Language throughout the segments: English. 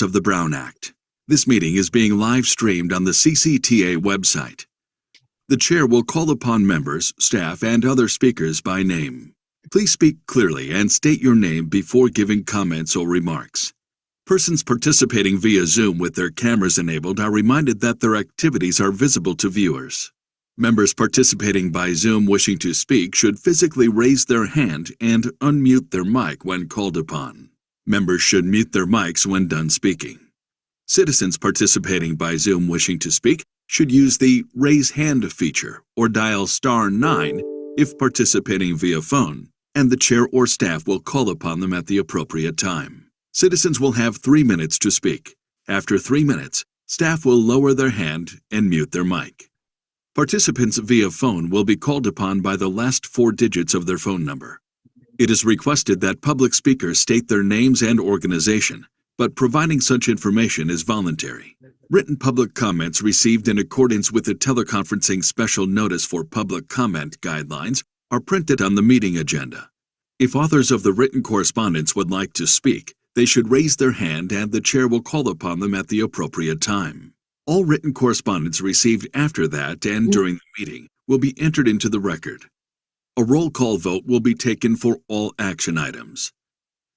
of the Brown Act. This meeting is being live streamed on the CCTA website. The chair will call upon members, staff, and other speakers by name. Please speak clearly and state your name before giving comments or remarks. Persons participating via Zoom with their cameras enabled are reminded that their activities are visible to viewers. Members participating by Zoom wishing to speak should physically raise their hand and unmute their mic when called upon. Members should mute their mics when done speaking. Citizens participating by Zoom wishing to speak should use the Raise Hand feature or dial *9 if participating via phone, and the chair or staff will call upon them at the appropriate time. Citizens will have 3 minutes to speak. After 3 minutes, staff will lower their hand and mute their mic. Participants via phone will be called upon by the last 4 digits of their phone number. It is requested that public speakers state their names and organization, but providing such information is voluntary. Written public comments received in accordance with the teleconferencing special notice for public comment guidelines are printed on the meeting agenda. If authors of the written correspondence would like to speak, they should raise their hand and the chair will call upon them at the appropriate time. All written correspondence received after that and during the meeting will be entered into the record. A roll call vote will be taken for all action items.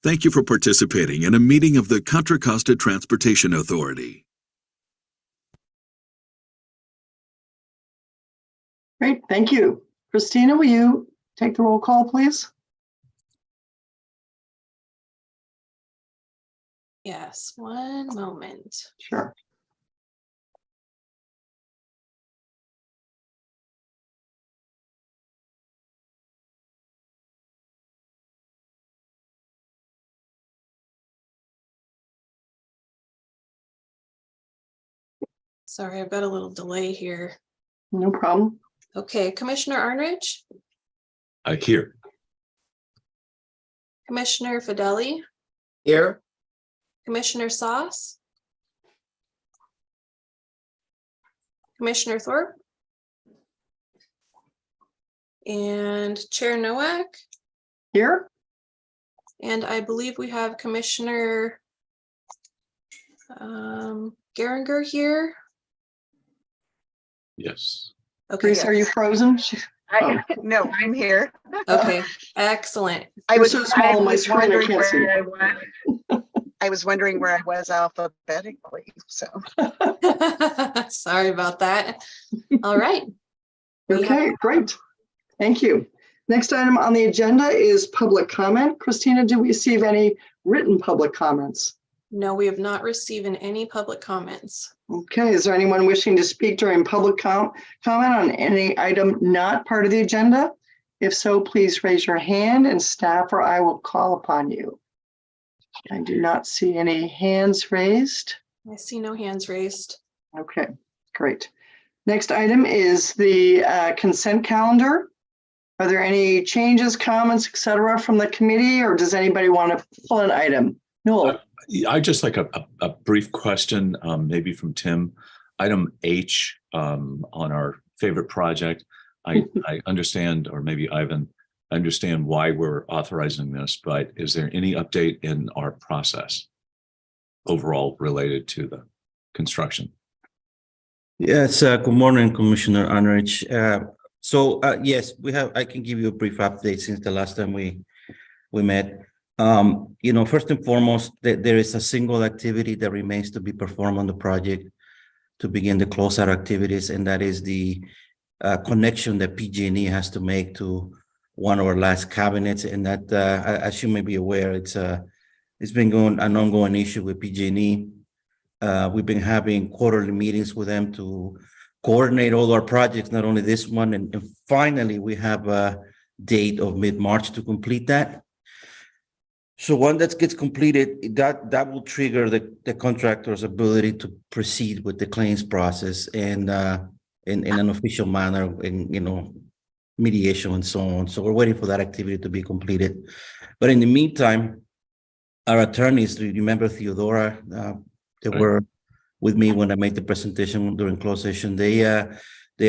Thank you for participating in a meeting of the Contra Costa Transportation Authority. Great, thank you. Christina, will you take the roll call, please? Yes, one moment. Sure. Sorry, I've got a little delay here. No problem. Okay, Commissioner Arnridge, Here. Commissioner Fideli, Here. Commissioner Sauce, Commissioner Thorpe, and Chair Nowak. Here? And I believe we have Commissioner Geringer here. Yes. Okay, Grace, are you frozen? No, I'm here. okay, excellent. I was so small on my screen, I wondering can't see. where I was. I was wondering where I was alphabetically, so. Sorry about that. All right. Okay, great. Thank you. Next item on the agenda is public comment. Christina, did we receive any written public comments? No, we have not received any public comments. Okay, is there anyone wishing to speak during public comment on any item not part of the agenda? If so, please raise your hand and staff or I will call upon you. I do not see any hands raised. I see no hands raised. Okay, great. Next item is the consent calendar. Are there any changes, comments, et cetera, from the committee, or does anybody want to pull an item? No. I just like a brief question, maybe from Tim. Item H on our favorite project. I understand, or maybe Ivan, understand why we're authorizing this, but is there any update in our process overall related to the construction? Yes, good morning, Commissioner Arnridge. Yes, I can give you a brief update since the last time we met. First and foremost, there is a single activity that remains to be performed on the project to begin the closeout activities, and that is the connection that PG&E has to make to one of our last cabinets. And that, as you may be aware, it's been an ongoing issue with PG&E. We've been having quarterly meetings with them to coordinate all our projects, not only this one, and finally we have a date of mid-March to complete that. So when that gets completed, that will trigger the contractor's ability to proceed with the claims process and in an official manner, in mediation and so on. So we're waiting for that activity to be completed. But in the meantime, our attorneys, do you remember Theodora? They were with me when I made the presentation during closed session. They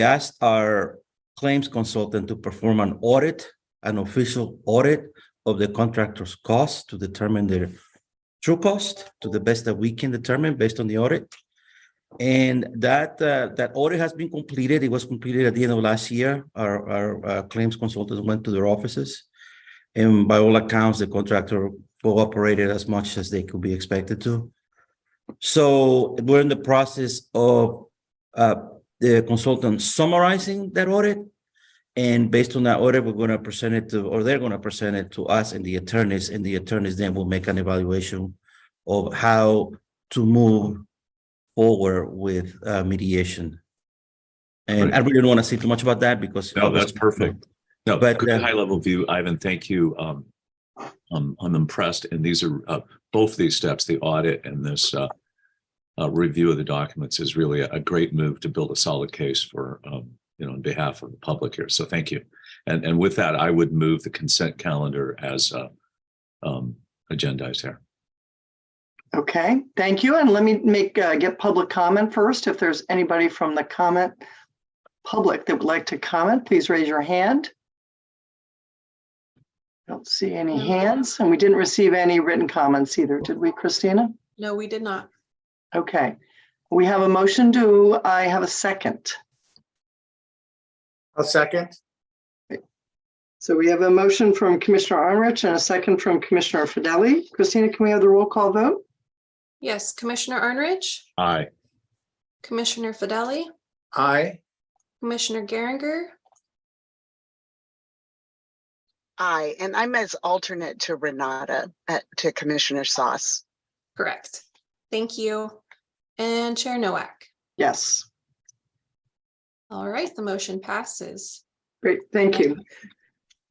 asked our claims consultant to perform an official audit of the contractor's costs to determine their true cost to the best that we can determine based on the audit. And that audit has been completed. It was completed at the end of last year. Our claims consultants went to their offices, and by all accounts, the contractor cooperated as much as they could be expected to. So we're in the process of the consultant summarizing that audit. And based on that audit, we're going to present it to, or they're going to present it to us and the attorneys then will make an evaluation of how to move forward with mediation. And I really don't want to say too much about that because No, that's perfect. No, But, good high level view, Ivan. Thank you. I'm impressed, and these are both these steps, the audit and this review of the documents, is really a great move to build a solid case for on behalf of the public here. So thank you. And with that, I would move the consent calendar as agendized here. Okay, thank you. And let me get public comment first. If there's anybody from the public that would like to comment, please raise your hand. Don't see any hands, and we didn't receive any written comments either, did we, Christina? No, we did not. Okay, we have a motion. Do I have a second? A second. So we have a motion from Commissioner Arnrich and a second from Commissioner Fideli. Christina, can we have the roll call vote? Yes, Commissioner Arnrich, Aye. Commissioner Fideli, Aye. Commissioner Geringer, Aye, and I'm as alternate to Renata, to Commissioner Sauce. correct. Thank you. And Chair Nowak. Yes, All right, the motion passes. great, thank you.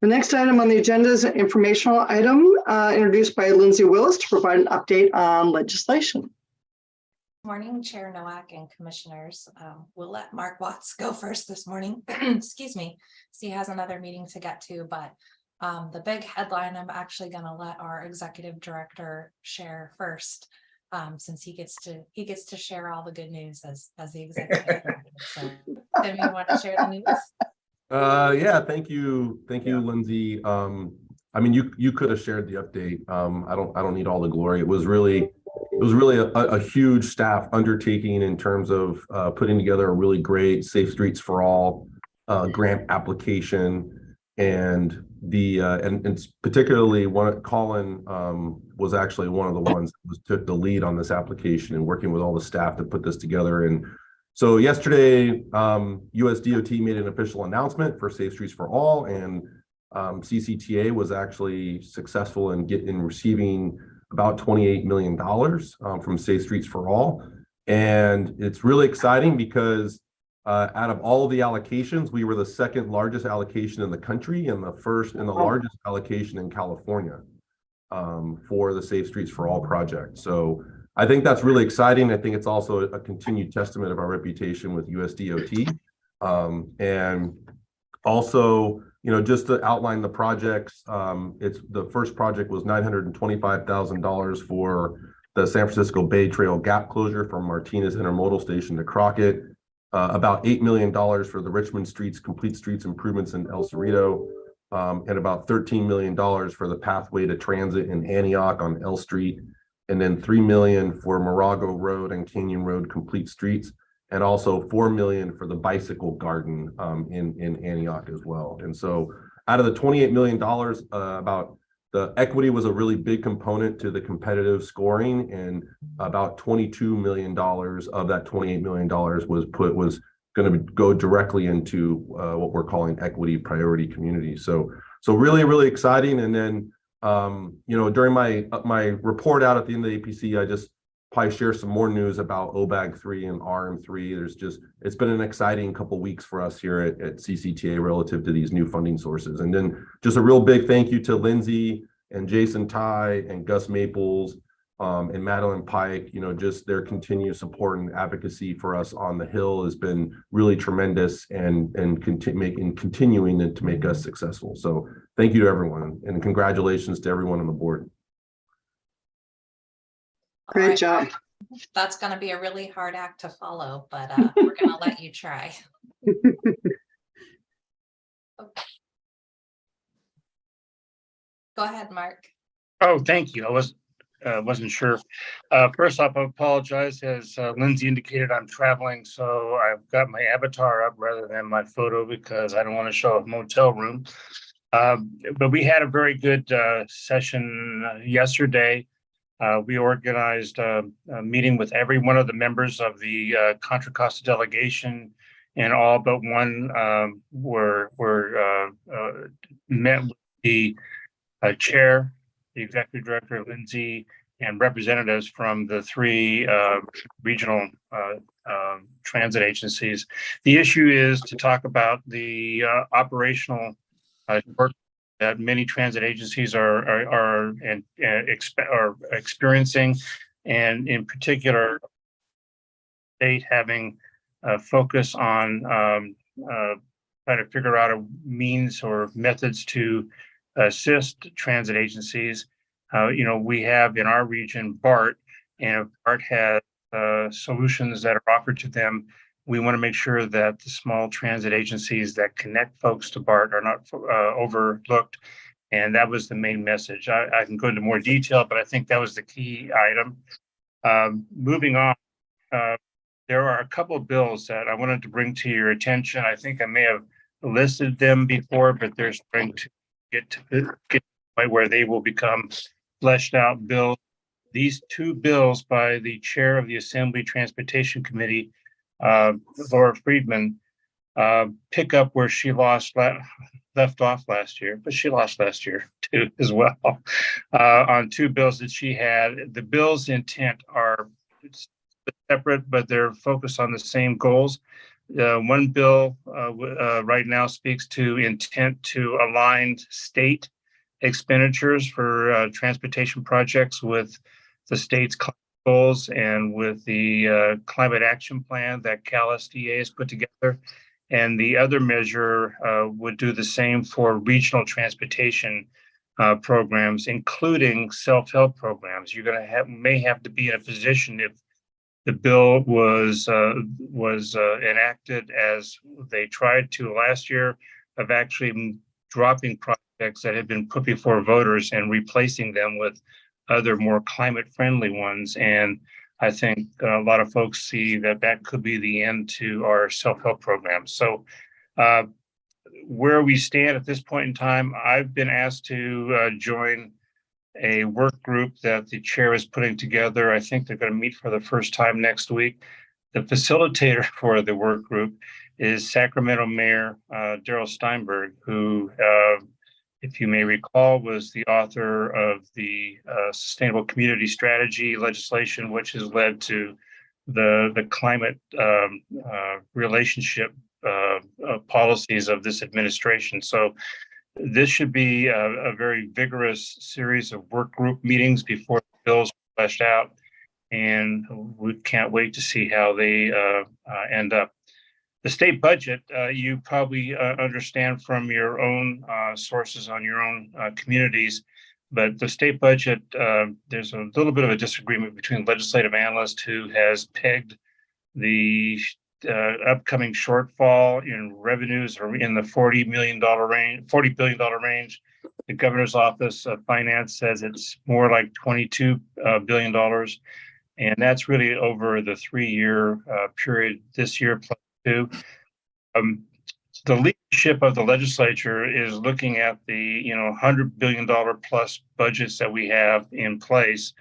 The next item on the agenda is an informational item introduced by Lindsay Willis to provide an update on legislation. Morning, Chair Nowak and Commissioners. We'll let Mark Watts go first this morning. Excuse me. So he has another meeting to get to, but the big headline I'm actually going to let our executive director share first, since he gets to share all the good news as the executive director. So, Tim, you want to share the news? Yeah, thank you, Lindsay. I mean, you could have shared the update. I don't need all the glory. It was really a huge staff undertaking in terms of putting together a really great Safe Streets for All grant application, and and particularly Colin was actually one of the ones that took the lead on this application and working with all the staff to put this together. And so yesterday, US DOT made an official announcement for Safe Streets for All, and CCTA was actually successful in receiving about $28 million from Safe Streets for All. And it's really exciting because out of all of the allocations, we were the second largest allocation in the country and the largest allocation in California for the Safe Streets for All project. So I think that's really exciting. I think it's also a continued testament of our reputation with US DOT. And also, just to outline the projects, the first project was $925,000 for the San Francisco Bay Trail gap closure from Martinez Intermodal Station to Crockett, about $8 million for the Richmond Streets Complete Streets improvements in El Cerrito, and about $13 million for the pathway to transit in Antioch on L Street, and then $3 million for Morago Road and Canyon Road Complete Streets, and also $4 million for the bicycle garden in Antioch as well. And so out of the $28 million, about the equity was a really big component to the competitive scoring, and about $22 million of that $28 million was going to go directly into what we're calling equity priority communities. So really, really exciting. And then during my report out at the end of the APC, I just probably share some more news about OBAG 3 and RM3. It's been an exciting couple of weeks for us here at CCTA relative to these new funding sources. And then just a real big thank you to Lindsay and Jason Ty and Gus Maples and Madeline Pike. Just their continued support and advocacy for us on the Hill has been really tremendous and continuing to make us successful. So thank you to everyone, and congratulations to everyone on the board. great job. That's going to be a really hard act to follow, but we're going to let you try. Okay. Go ahead, Mark. Oh, thank you. wasn't sure. First off, I apologize. As Lindsay indicated, I'm traveling, so I've got my avatar up rather than my photo because I don't want to show a motel room. But we had a very good session yesterday. We organized a meeting with every one of the members of the Contra Costa delegation, and all but one were met with the chair, the executive director, Lindsay, and representatives from the three regional transit agencies. The issue is to talk about the operational work that many transit agencies are experiencing, and in particular, state having a focus on trying to figure out a means or methods to assist transit agencies. We have in our region BART, and if BART has solutions that are offered to them, we want to make sure that the small transit agencies that connect folks to BART are not overlooked. And that was the main message. I can go into more detail, but I think that was the key item. Moving on, there are a couple of bills that I wanted to bring to your attention. I think I may have listed them before, but they're starting to get to the point where they will become fleshed out bills. These two bills by the chair of the Assembly Transportation Committee, Laura Friedman, pick up where she left off last year, but she lost last year too as well, on two bills that she had. The bill's intent are separate, but they're focused on the same goals. One bill right now speaks to intent to align state expenditures for transportation projects with the state's goals and with the climate action plan that Cal SDA has put together. And the other measure would do the same for regional transportation programs, including self-help programs. You're going to may have to be in a position, if the bill was enacted as they tried to last year, of actually dropping projects that had been put before voters and replacing them with other more climate-friendly ones. And I think a lot of folks see that that could be the end to our self-help programs. So where we stand at this point in time, I've been asked to join a work group that the chair is putting together. I think they're going to meet for the first time next week. The facilitator for the work group is Sacramento Mayor Darrell Steinberg, who, if you may recall, was the author of the Sustainable Community Strategy legislation, which has led to the climate relationship policies of this administration. So this should be a very vigorous series of work group meetings before the bills are fleshed out, and we can't wait to see how they end up. The state budget, you probably understand from your own sources on your own communities, but the state budget, there's a little bit of a disagreement between legislative analysts who has pegged the upcoming shortfall in revenues are in the $40 billion range. The governor's office of finance says it's more like $22 billion. And that's really over the 3-year period, this year plus 2. The leadership of the legislature is looking at the $100 billion plus budgets that we have in place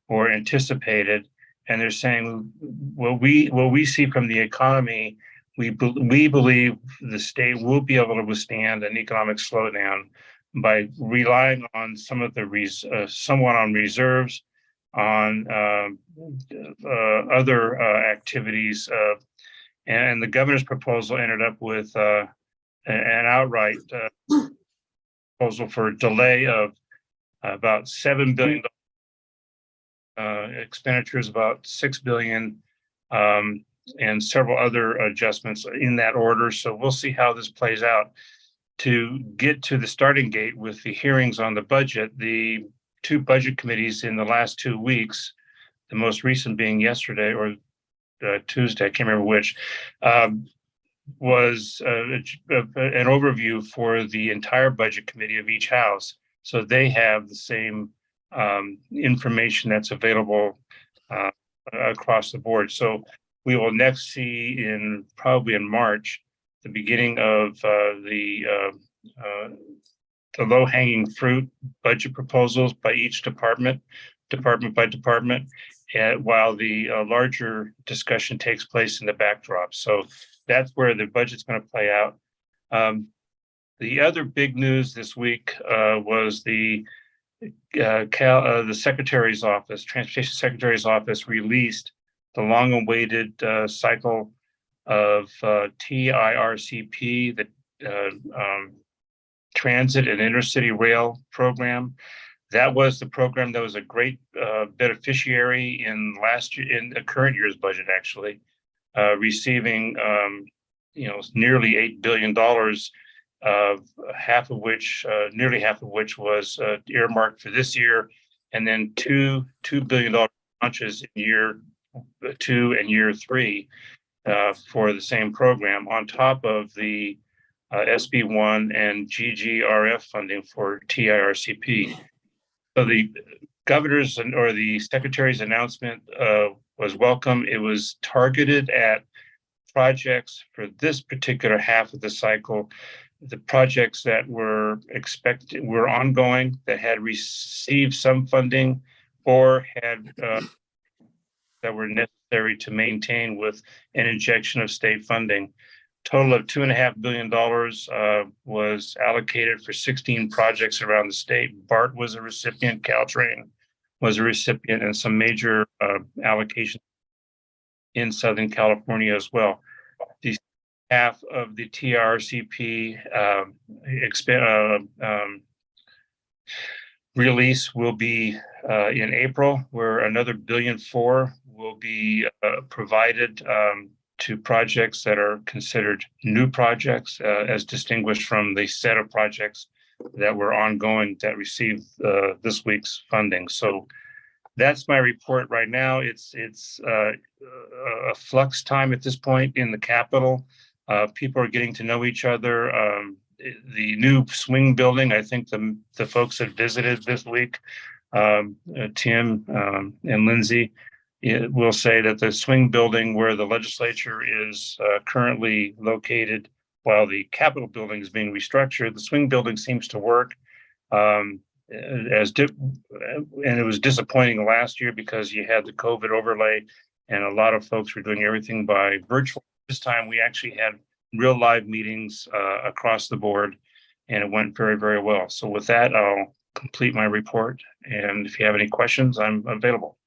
or anticipated. And they're saying, what we see from the economy, we believe the state will be able to withstand an economic slowdown by relying on some of the somewhat on reserves, on other activities. And the governor's proposal ended up with an outright proposal for a delay of about $7 billion. Expenditures about $6 billion, and several other adjustments in that order. So we'll see how this plays out. To get to the starting gate with the hearings on the budget, the two budget committees in the last 2 weeks, the most recent being yesterday or Tuesday, I can't remember which, was an overview for the entire budget committee of each house. So they have the same information that's available across the board. So we will next see probably in March, the beginning of the low-hanging fruit budget proposals by each department by department, while the larger discussion takes place in the backdrop. So that's where the budget's going to play out. The other big news this week was the Secretary's Office, Transportation Secretary's Office, released the long-awaited cycle of TIRCP, the Transit and Intercity Rail Program. That was the program that was a great beneficiary in the current year's budget, actually, receiving nearly $8 billion, nearly half of which was earmarked for this year, and then $2 billion launches in year 2 and year 3 for the same program, on top of the SB1 and GGRF funding for TIRCP. So the governor's or the secretary's announcement was welcome. It was targeted at projects for this particular half of the cycle, the projects that were ongoing, that had received some funding or had that were necessary to maintain with an injection of state funding. Total of $2.5 billion was allocated for 16 projects around the state. BART was a recipient, Caltrain was a recipient, and some major allocations in Southern California as well. The half of the TRCP release will be in April, where another $1.4 billion will be provided to projects that are considered new projects, as distinguished from the set of projects that were ongoing that received this week's funding. So that's my report right now. It's a flux time at this point in the Capitol. People are getting to know each other. The new swing building, I think the folks that visited this week, Tim and Lindsay, will say that the swing building where the legislature is currently located, while the Capitol building is being restructured, the swing building seems to work. And it was disappointing last year because you had the COVID overlay and a lot of folks were doing everything by virtual. This time we actually had real live meetings across the board, and it went very, very well. So with that, I'll complete my report. And if you have any questions, I'm available.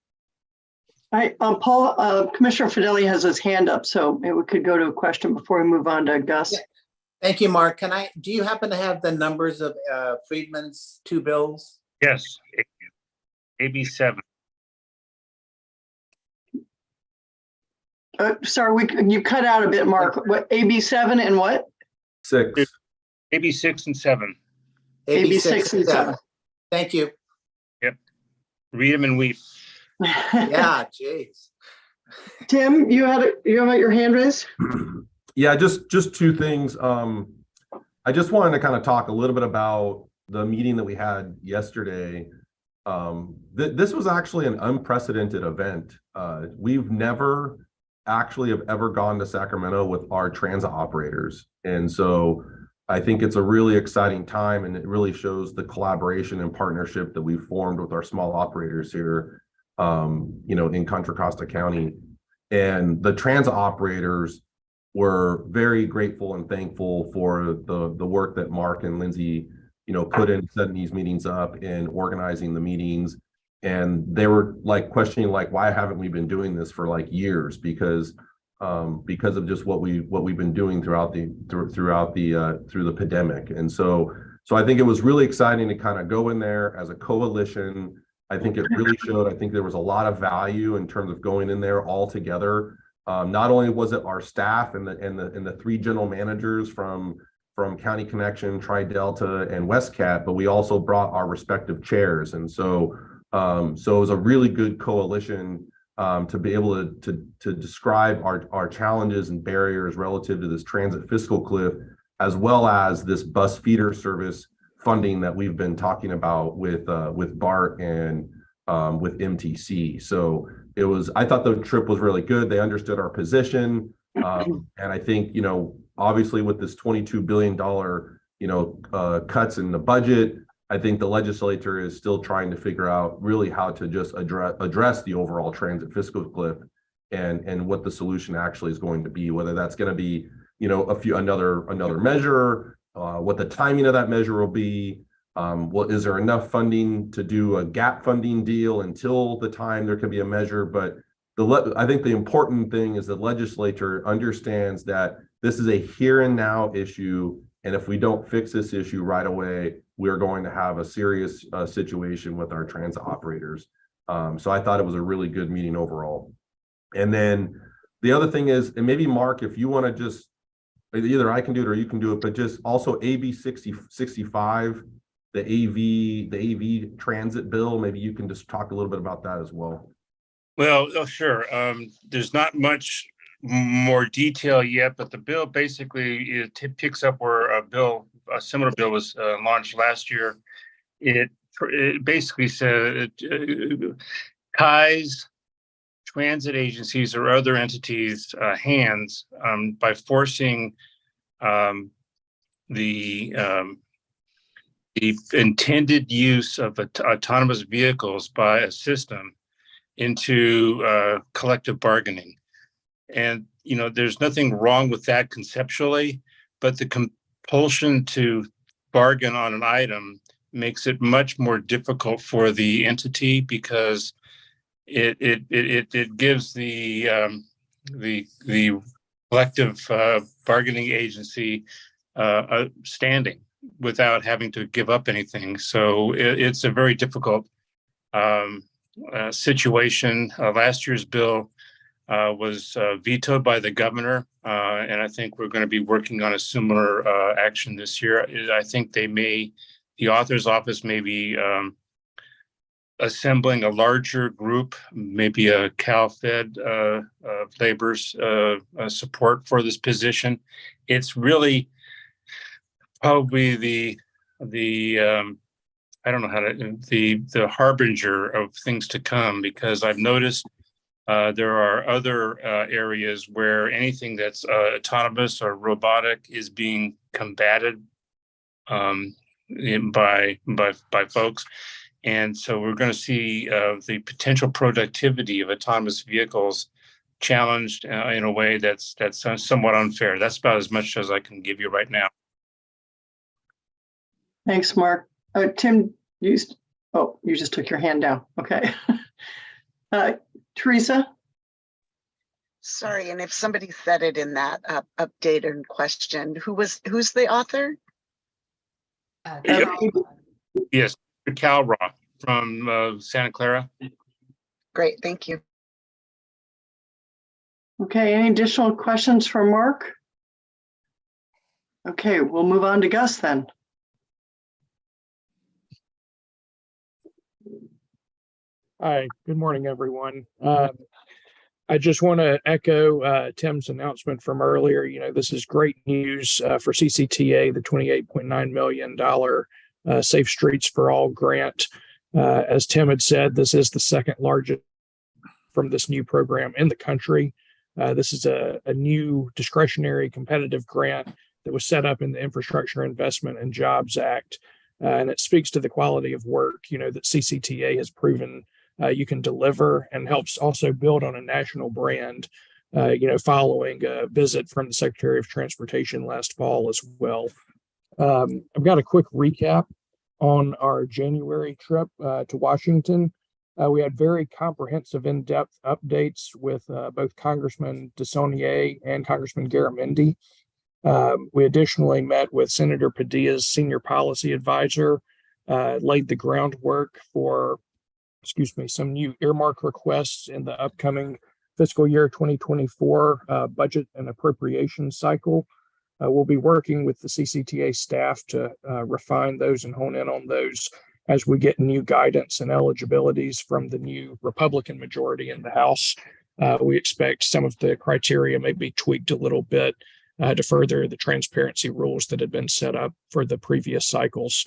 All right, Paul, Commissioner Fedeli has his hand up, so maybe we could go to a question before we move on to Gus. Yeah. Thank you, Mark. Do you happen to have the numbers of Friedman's 2 bills? Yes, AB 7. Sorry, you cut out a bit, Mark. What, AB 7 and what? 6. AB 6 and 7. AB 6 and 7. Thank you. Yep. Read them and weep. Yeah, geez. Tim, you have your hand raised? Yeah, just 2 things. I just wanted to kind of talk a little bit about the meeting that we had yesterday. This was actually an unprecedented event. We've never actually have ever gone to Sacramento with our transit operators. And so I think it's a really exciting time, and it really shows the collaboration and partnership that we've formed with our small operators here, in Contra Costa County. And the transit operators were very grateful and thankful for the work that Mark and Lindsay, put in setting these meetings up and organizing the meetings. And they were like questioning, like, why haven't we been doing this for like years? Because of just what we've been doing through the pandemic. And so I think it was really exciting to kind of go in there as a coalition. I think it really showed. I think there was a lot of value in terms of going in there all together. Not only was it our staff and the 3 general managers from County Connection, Tri-Delta, and WestCat, but we also brought our respective chairs. And so it was a really good coalition to be able to describe our challenges and barriers relative to this transit fiscal cliff, as well as this bus feeder service funding that we've been talking about with BART and with MTC. So I thought the trip was really good. They understood our position. And I think, obviously with this $22 billion, cuts in the budget, I think the legislature is still trying to figure out really how to just address the overall transit fiscal cliff and what the solution actually is going to be, whether that's going to be, another measure, what the timing of that measure will be. Is there enough funding to do a gap funding deal until the time there can be a measure? But I think the important thing is the legislature understands that this is a here and now issue. And if we don't fix this issue right away, we're going to have a serious situation with our transit operators. So I thought it was a really good meeting overall. And then the other thing is, and maybe Mark, if you want to just, either I can do it or you can do it, but just also AB 6065, the AV transit bill, maybe you can just talk a little bit about that as well. Well, sure. There's not much more detail yet, but the bill basically picks up where a similar bill was launched last year. It basically said it ties transit agencies or other entities' hands by forcing the intended use of autonomous vehicles by a system into collective bargaining. And, there's nothing wrong with that conceptually, but the compulsion to bargain on an item makes it much more difficult for the entity because it gives the collective bargaining agency a standing without having to give up anything. So it's a very difficult situation. Last year's bill was vetoed by the governor, and I think we're going to be working on a similar action this year. I think the author's office may be assembling a larger group, maybe a CalFed labor's support for this position. It's really probably the I don't know how to the harbinger of things to come, because I've noticed there are other areas where anything that's autonomous or robotic is being combated by folks. And so we're going to see the potential productivity of autonomous vehicles challenged in a way that's somewhat unfair. That's about as much as I can give you right now. Thanks, Mark. Tim, you just took your hand down. Okay. Teresa? Sorry, and if somebody said it in that update and question, who's the author? Yes, Cal Roth from Santa Clara. Great, thank you. Okay, any additional questions for Mark? Okay, we'll move on to Gus then. Hi, good morning, everyone. I just want to echo Tim's announcement from earlier. This is great news for CCTA, the $28.9 million Safe Streets for All grant. As Tim had said, this is the second largest from this new program in the country. This is a new discretionary competitive grant that was set up in the Infrastructure Investment and Jobs Act. And it speaks to the quality of work, that CCTA has proven you can deliver, and helps also build on a national brand, following a visit from the Secretary of Transportation last fall as well. I've got a quick recap on our January trip to Washington. We had very comprehensive, in-depth updates with both Congressman DeSaulnier and Congressman Garamendi. We additionally met with Senator Padilla's senior policy advisor, laid the groundwork for some new earmark requests in the upcoming fiscal year 2024 budget and appropriation cycle. We'll be working with the CCTA staff to refine those and hone in on those as we get new guidance and eligibilities from the new Republican majority in the House. We expect some of the criteria may be tweaked a little bit to further the transparency rules that had been set up for the previous cycles.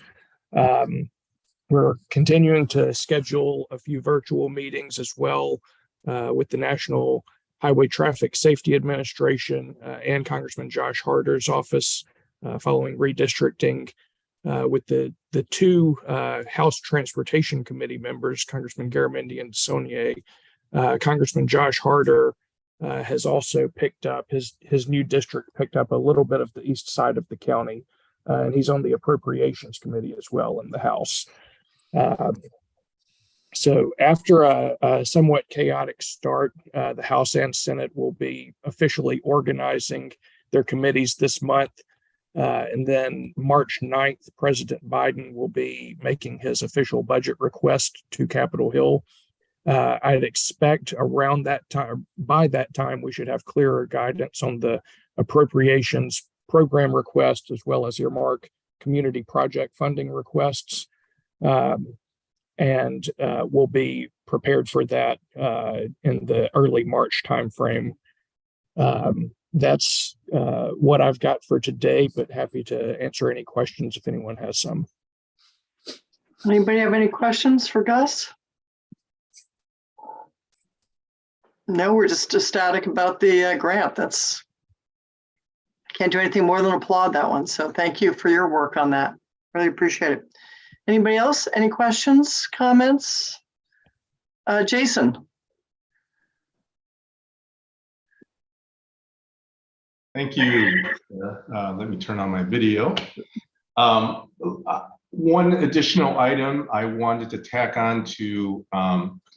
We're continuing to schedule a few virtual meetings as well with the National Highway Traffic Safety Administration and Congressman Josh Harder's office following redistricting with the two House Transportation Committee members, Congressman Garamendi and DeSaulnier. Congressman Josh Harder has also picked up his new district, picked up a little bit of the east side of the county, and he's on the Appropriations Committee as well in the House. So after a somewhat chaotic start, the House and Senate will be officially organizing their committees this month. And then March 9th, President Biden will be making his official budget request to Capitol Hill. I'd expect around that time, by that time, we should have clearer guidance on the appropriations program request, as well as earmark community project funding requests. And we'll be prepared for that in the early March timeframe. That's what I've got for today, but happy to answer any questions if anyone has some. Anybody have any questions for Gus? No, we're just ecstatic about the grant. Can't do anything more than applaud that one. So thank you for your work on that. Really appreciate it. Anybody else? Any questions, comments? Jason? Thank you. Let me turn on my video. One additional item I wanted to tack on to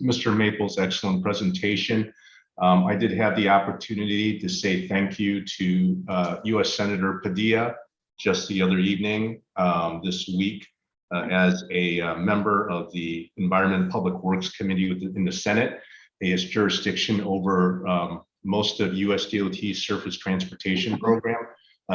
Mr. Maple's excellent presentation. I did have the opportunity to say thank you to U.S. Senator Padilla just the other evening this week as a member of the Environment and Public Works Committee in the Senate. He has jurisdiction over most of USDOT's surface transportation program.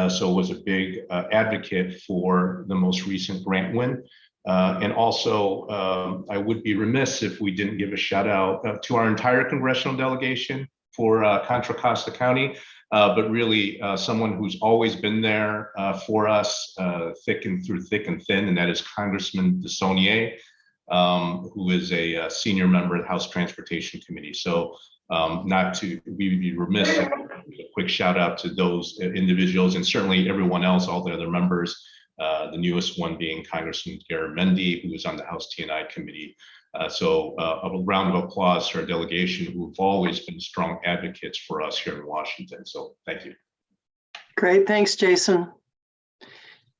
So was a big advocate for the most recent grant win. And also, I would be remiss if we didn't give a shout out to our entire congressional delegation for Contra Costa County, but really someone who's always been there for us thick and thin, and that is Congressman DeSaulnier, who is a senior member of the House Transportation Committee. So we'd be remiss if a quick shout out to those individuals, and certainly everyone else, all the other members, the newest one being Congressman Garamendi, who is on the House T&I Committee. So a round of applause to our delegation, who have always been strong advocates for us here in Washington. So thank you. Great, thanks, Jason.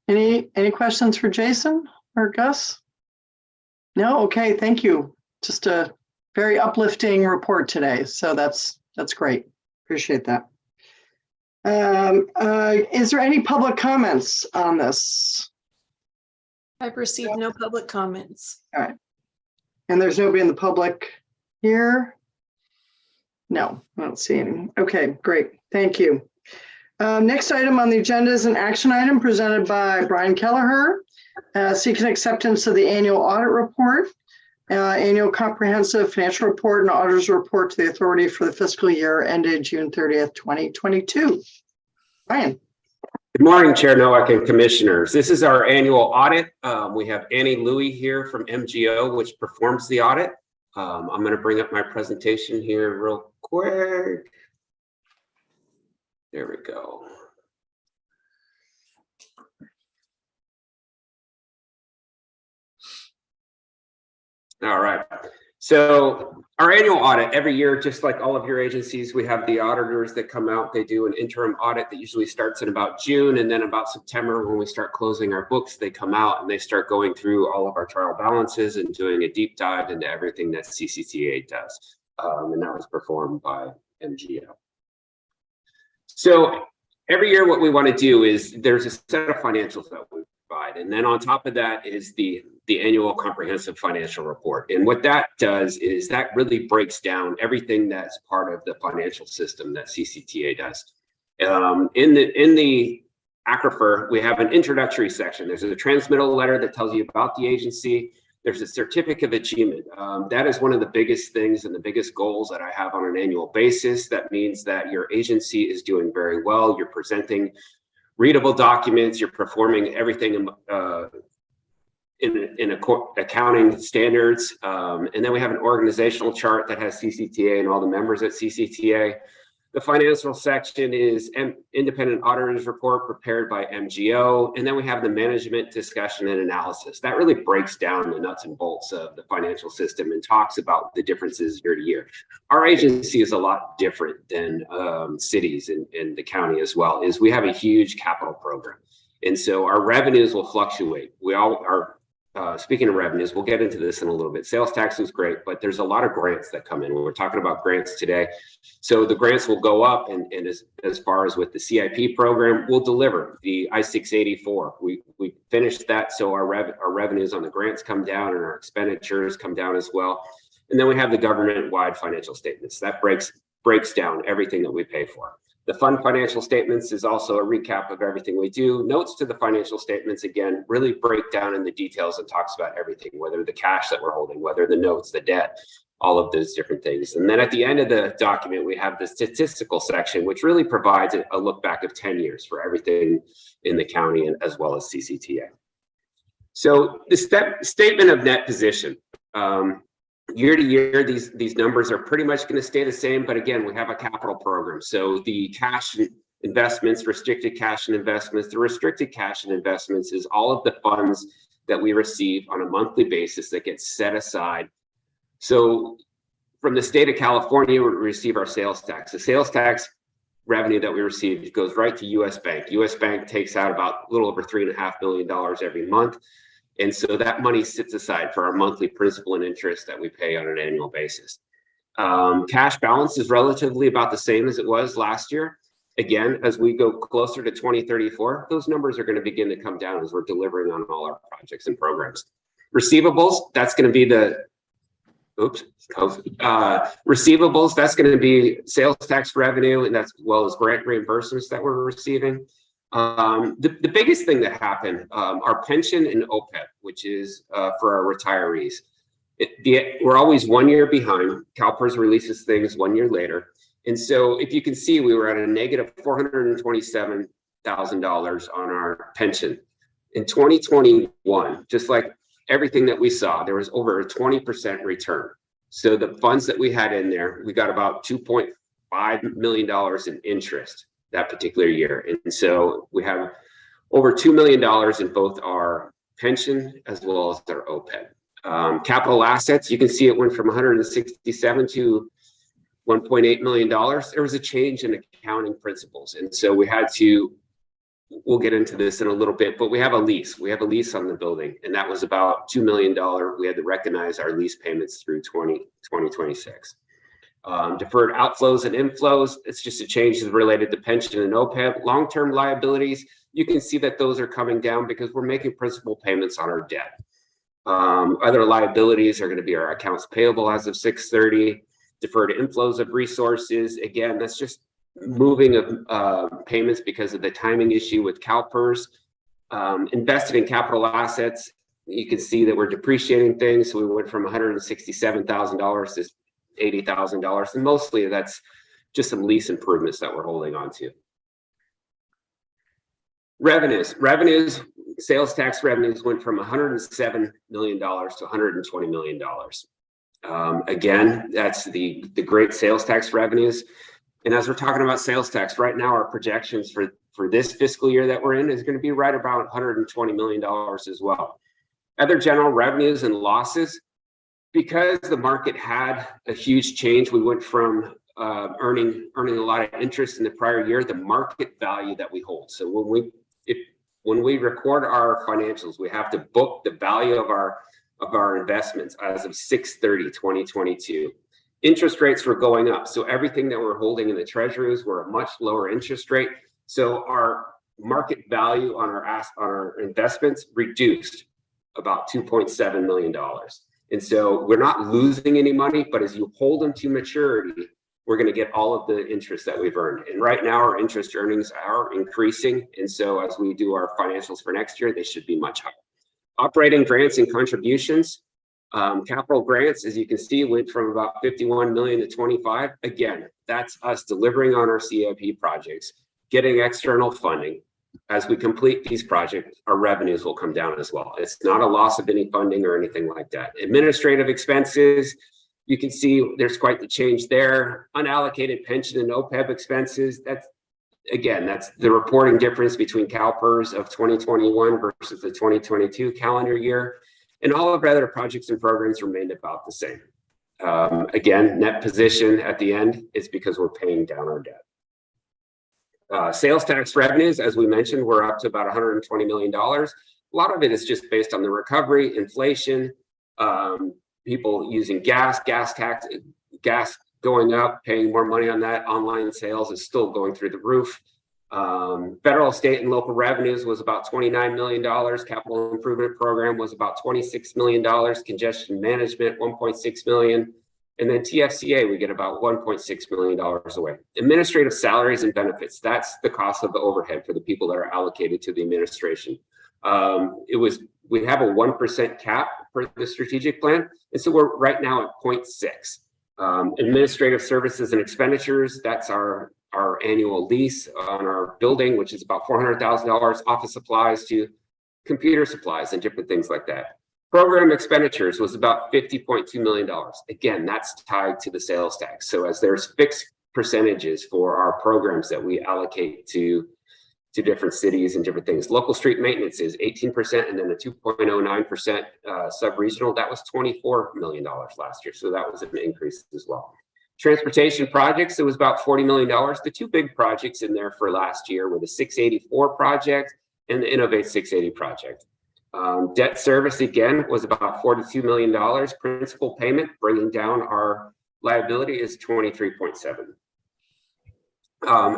Any questions for Jason or Gus? No, okay, thank you. Just a very uplifting report today, so that's great. Appreciate that. Is there any public comments on this? I've received no public comments. All right. And there's nobody in the public here? No, I don't see any. Okay, great. Thank you. Next item on the agenda is an action item presented by Brian Kelleher, seeking acceptance of the annual audit report, annual comprehensive financial report and auditor's report to the authority for the fiscal year ended June 30th, 2022. Brian. Good morning, Chair Nowak and Commissioners. This is our annual audit. We have Annie Louie here from MGO, which performs the audit. I'm going to bring up my presentation here real quick. There we go. All right. So our annual audit every year, just like all of your agencies, we have the auditors that come out. They do an interim audit that usually starts in about June, and then about September when we start closing our books, they come out and they start going through all of our trial balances and doing a deep dive into everything that CCTA does. And that was performed by MGO. So every year what we want to do is there's a set of financials that we provide, and then on top of that is the annual comprehensive financial report. And what that does is that really breaks down everything that's part of the financial system that CCTA does. In the aquifer, we have an introductory section. There's a transmittal letter that tells you about the agency. There's a certificate of achievement. That is one of the biggest things and the biggest goals that I have on an annual basis. That means that your agency is doing very well. You're presenting readable documents. You're performing everything accounting standards. And then we have an organizational chart that has CCTA and all the members at CCTA. The financial section is independent auditors report prepared by MGO. And then we have the management discussion and analysis. That really breaks down the nuts and bolts of the financial system and talks about the differences year to year. Our agency is a lot different than cities and the county as well, is we have a huge capital program. And so our revenues will fluctuate. We all are, speaking of revenues, we'll get into this in a little bit. Sales tax is great, but there's a lot of grants that come in. We're talking about grants today. So the grants will go up, and as far as with the CIP program, we'll deliver the I-684. We finished that, so our revenues on the grants come down and our expenditures come down as well. And then we have the government-wide financial statements. That breaks down everything that we pay for. The fund financial statements is also a recap of everything we do. Notes to the financial statements, again, really break down in the details and talks about everything, whether the cash that we're holding, whether the notes, the debt, all of those different things. And then at the end of the document, we have the statistical section, which really provides a look back of 10 years for everything in the county and as well as CCTA. So the statement of net position. Year to year, these numbers are pretty much going to stay the same, but again, we have a capital program. So the cash investments, restricted cash and investments, the restricted cash and investments is all of the funds that we receive on a monthly basis that gets set aside. So from the state of California, we receive our sales tax. The sales tax revenue that we receive goes right to US Bank. US Bank takes out about a little over $3.5 million every month. And so that money sits aside for our monthly principal and interest that we pay on an annual basis. Cash balance is relatively about the same as it was last year. Again, as we go closer to 2034, those numbers are going to begin to come down as we're delivering on all our projects and programs. Receivables, that's going to be receivables, that's going to be sales tax revenue, and that's as well as grant reimbursements that we're receiving. The biggest thing that happened, our pension and OPEB, which is for our retirees. We're always 1 year behind. CalPERS releases things 1 year later. And so if you can see, we were at a negative $427,000 on our pension. In 2021, just like everything that we saw, there was over a 20% return. So the funds that we had in there, we got about $2.5 million in interest that particular year. And so we have over $2 million in both our pension as well as our OPEB. Capital assets, you can see it went from 167 to $1.8 million. There was a change in accounting principles. And so we had to, we'll get into this in a little bit, but we have a lease. We have a lease on the building, and that was about $2 million. We had to recognize our lease payments through 2026. Deferred outflows and inflows, it's just a change related to pension and OPEB. Long-term liabilities, you can see that those are coming down because we're making principal payments on our debt. Other liabilities are going to be our accounts payable as of 6/30. Deferred inflows of resources, again, that's just moving of payments because of the timing issue with CalPERS. Invested in capital assets, you can see that we're depreciating things. So we went from $167,000 to $80,000, and mostly that's just some lease improvements that we're holding on to. Revenues, sales tax revenues went from $107 million to $120 million. Again, that's the great sales tax revenues. And as we're talking about sales tax, right now our projections for this fiscal year that we're in is going to be right about $120 million as well. Other general revenues and losses, because the market had a huge change, we went from earning a lot of interest in the prior year, the market value that we hold. So when we record our financials, we have to book the value of our investments as of 6/30/2022. Interest rates were going up, so everything that we're holding in the treasuries were a much lower interest rate. So our market value on our investments reduced about $2.7 million. And so we're not losing any money, but as you hold them to maturity, we're going to get all of the interest that we've earned. And right now our interest earnings are increasing. And so as we do our financials for next year, they should be much higher. Operating grants and contributions, capital grants, as you can see, went from about 51 million to 25. Again, that's us delivering on our CIP projects, getting external funding, as we complete these projects, our revenues will come down as well. It's not a loss of any funding or anything like that. Administrative expenses, you can see there's quite the change there. Unallocated pension and OPEB expenses, that's the reporting difference between CalPERS of 2021 versus the 2022 calendar year. And all of our other projects and programs remained about the same. Again, net position at the end is because we're paying down our debt. Sales tax revenues, as we mentioned, we're up to about $120 million. A lot of it is just based on the recovery, inflation, people using gas going up, paying more money on that. Online sales is still going through the roof. Federal, state, and local revenues was about $29 million. Capital improvement program was about $26 million. Congestion management, $1.6 million. And then TFCA, we get about $1.6 million away. Administrative salaries and benefits, that's the cost of the overhead for the people that are allocated to the administration. We have a 1% cap for the strategic plan. And so we're right now at 0.6. Administrative services and expenditures, that's our annual lease on our building, which is about $400,000, office supplies to computer supplies and different things like that. Program expenditures was about $50.2 million. Again, that's tied to the sales tax. So as there's fixed percentages for our programs that we allocate to different cities and different things. Local street maintenance is 18%, and then the 2.09% sub-regional, that was $24 million last year. So that was an increase as well. Transportation projects, it was about $40 million. The two big projects in there for last year were the 684 project and the Innovate 680 project. Debt service, again, was about $42 million. Principal payment, bringing down our liability, is 23.7.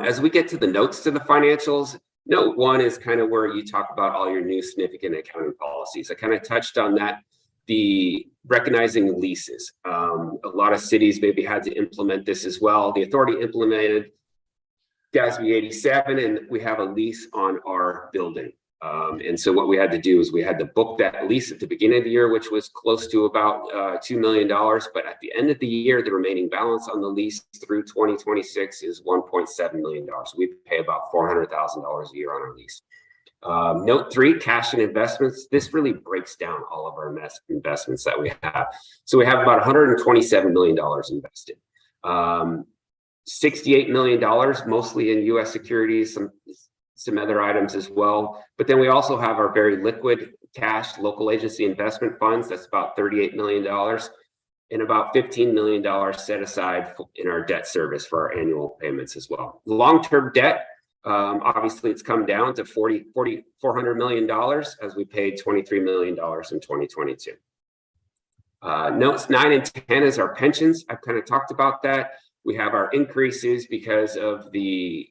As we get to the notes to the financials, note one is kind of where you talk about all your new significant accounting policies. I kind of touched on that, the recognizing leases. A lot of cities maybe had to implement this as well. The authority implemented GASB 87, and we have a lease on our building. And so what we had to do is we had to book that lease at the beginning of the year, which was close to about $2 million. But at the end of the year, the remaining balance on the lease through 2026 is $1.7 million. So we pay about $400,000 a year on our lease. Note 3, cash and investments. This really breaks down all of our investments that we have. So we have about $127 million invested. $68 million, mostly in U.S. securities, some other items as well. But then we also have our very liquid cash local agency investment funds. That's about $38 million, and about $15 million set aside in our debt service for our annual payments as well. Long-term debt, obviously it's come down to $400 million as we paid $23 million in 2022. Notes 9 and 10 is our pensions. I've kind of talked about that. We have our increases because of the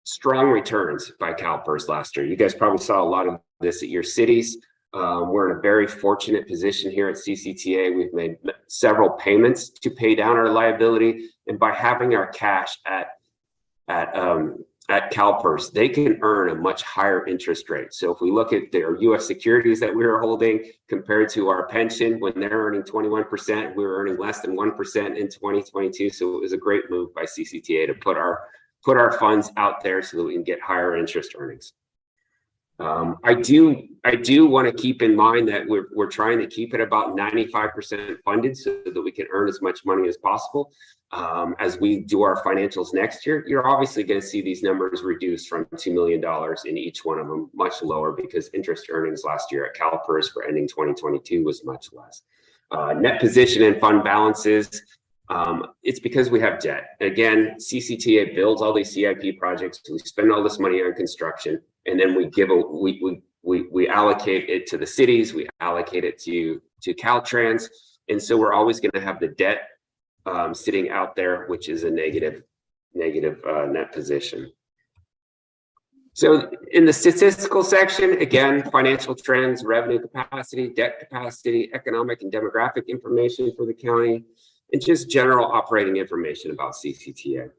strong returns by CalPERS last year. You guys probably saw a lot of this at your cities. We're in a very fortunate position here at CCTA. We've made several payments to pay down our liability, and by having our cash at CalPERS, they can earn a much higher interest rate. So if we look at their U.S. securities that we were holding compared to our pension, when they're earning 21%, we were earning less than 1% in 2022. So it was a great move by CCTA to put our funds out there so that we can get higher interest earnings. I do want to keep in mind that we're trying to keep it about 95% funded so that we can earn as much money as possible. As we do our financials next year, you're obviously going to see these numbers reduced from $2 million in each one of them, much lower, because interest earnings last year at CalPERS for ending 2022 was much less. Net position and fund balances, it's because we have debt. Again, CCTA builds all these CIP projects. We spend all this money on construction, and then we allocate it to the cities. We allocate it to Caltrans, and so we're always going to have the debt sitting out there, which is a negative net position. So in the statistical section, again, financial trends, revenue capacity, debt capacity, economic and demographic information for the county, and just general operating information about CCTA.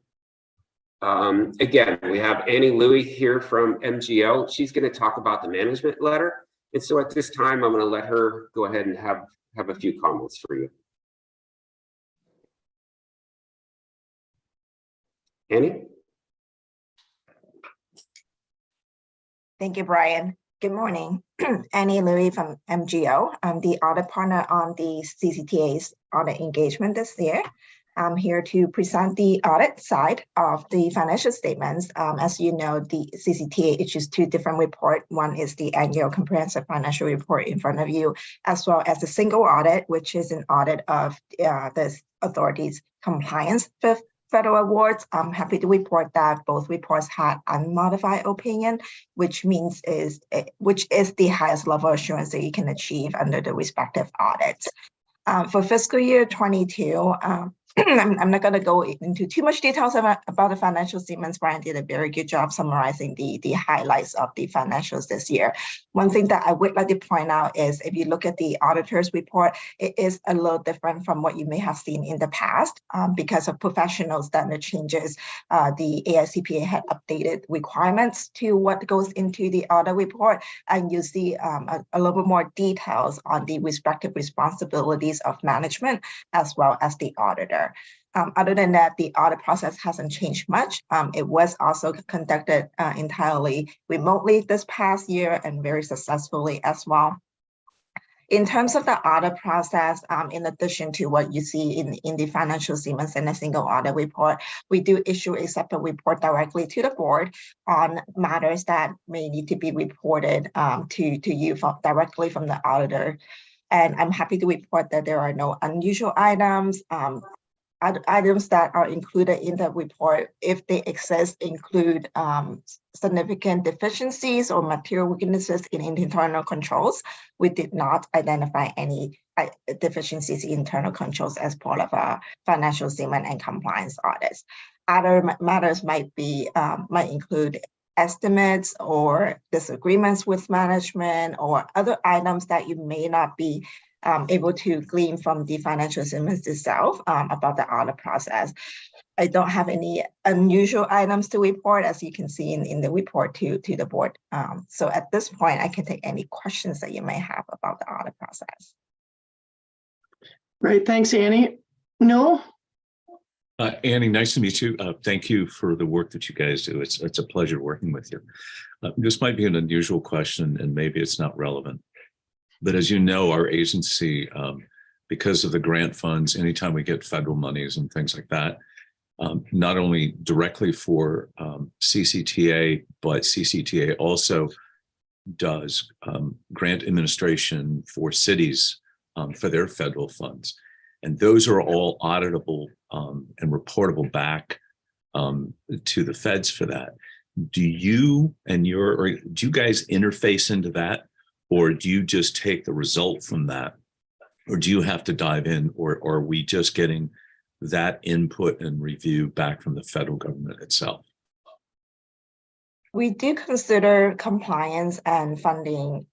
Again, we have Annie Louie here from MGO. She's going to talk about the management letter. And so at this time, I'm going to let her go ahead and have a few comments for you. Annie? Thank you, Brian. Good morning. Annie Louie from MGO. I'm the audit partner on the CCTA's audit engagement this year. I'm here to present the audit side of the financial statements. As you know, the CCTA issues two different reports. One is the annual comprehensive financial report in front of you, as well as the single audit, which is an audit of the authority's compliance with federal awards. I'm happy to report that both reports had unmodified opinion, which is the highest level of assurance that you can achieve under the respective audits. For fiscal year 22, I'm not going to go into too much details about the financial statements. Brian did a very good job summarizing the highlights of the financials this year. One thing that I would like to point out is if you look at the auditor's report, it is a little different from what you may have seen in the past because of professional standard changes. The AICPA had updated requirements to what goes into the audit report, and you see a little bit more details on the respective responsibilities of management as well as the auditor. Other than that, the audit process hasn't changed much. It was also conducted entirely remotely this past year and very successfully as well. In terms of the audit process, in addition to what you see in the financial statements and a single audit report, we do issue a separate report directly to the board on matters that may need to be reported to you directly from the auditor. And I'm happy to report that there are no unusual items. Items that are included in the report, if they exist, include significant deficiencies or material weaknesses in internal controls. We did not identify any deficiencies in internal controls as part of our financial statement and compliance audits. Other matters might include estimates or disagreements with management or other items that you may not be able to glean from the financial statements itself about the audit process. I don't have any unusual items to report, as you can see in the report to the board. So at this point, I can take any questions that you may have about the audit process. Great, thanks, Annie. No? Annie, nice to meet you. Thank you for the work that you guys do. It's a pleasure working with you. This might be an unusual question and maybe it's not relevant. But as you know, our agency, because of the grant funds, anytime we get federal monies and things like that, not only directly for CCTA, but CCTA also does grant administration for cities for their federal funds. And those are all auditable and reportable back to the feds for that. Do you guys interface into that? Or do you just take the result from that? Or do you have to dive in, or are we just getting that input and review back from the federal government itself? We do consider compliance and funding,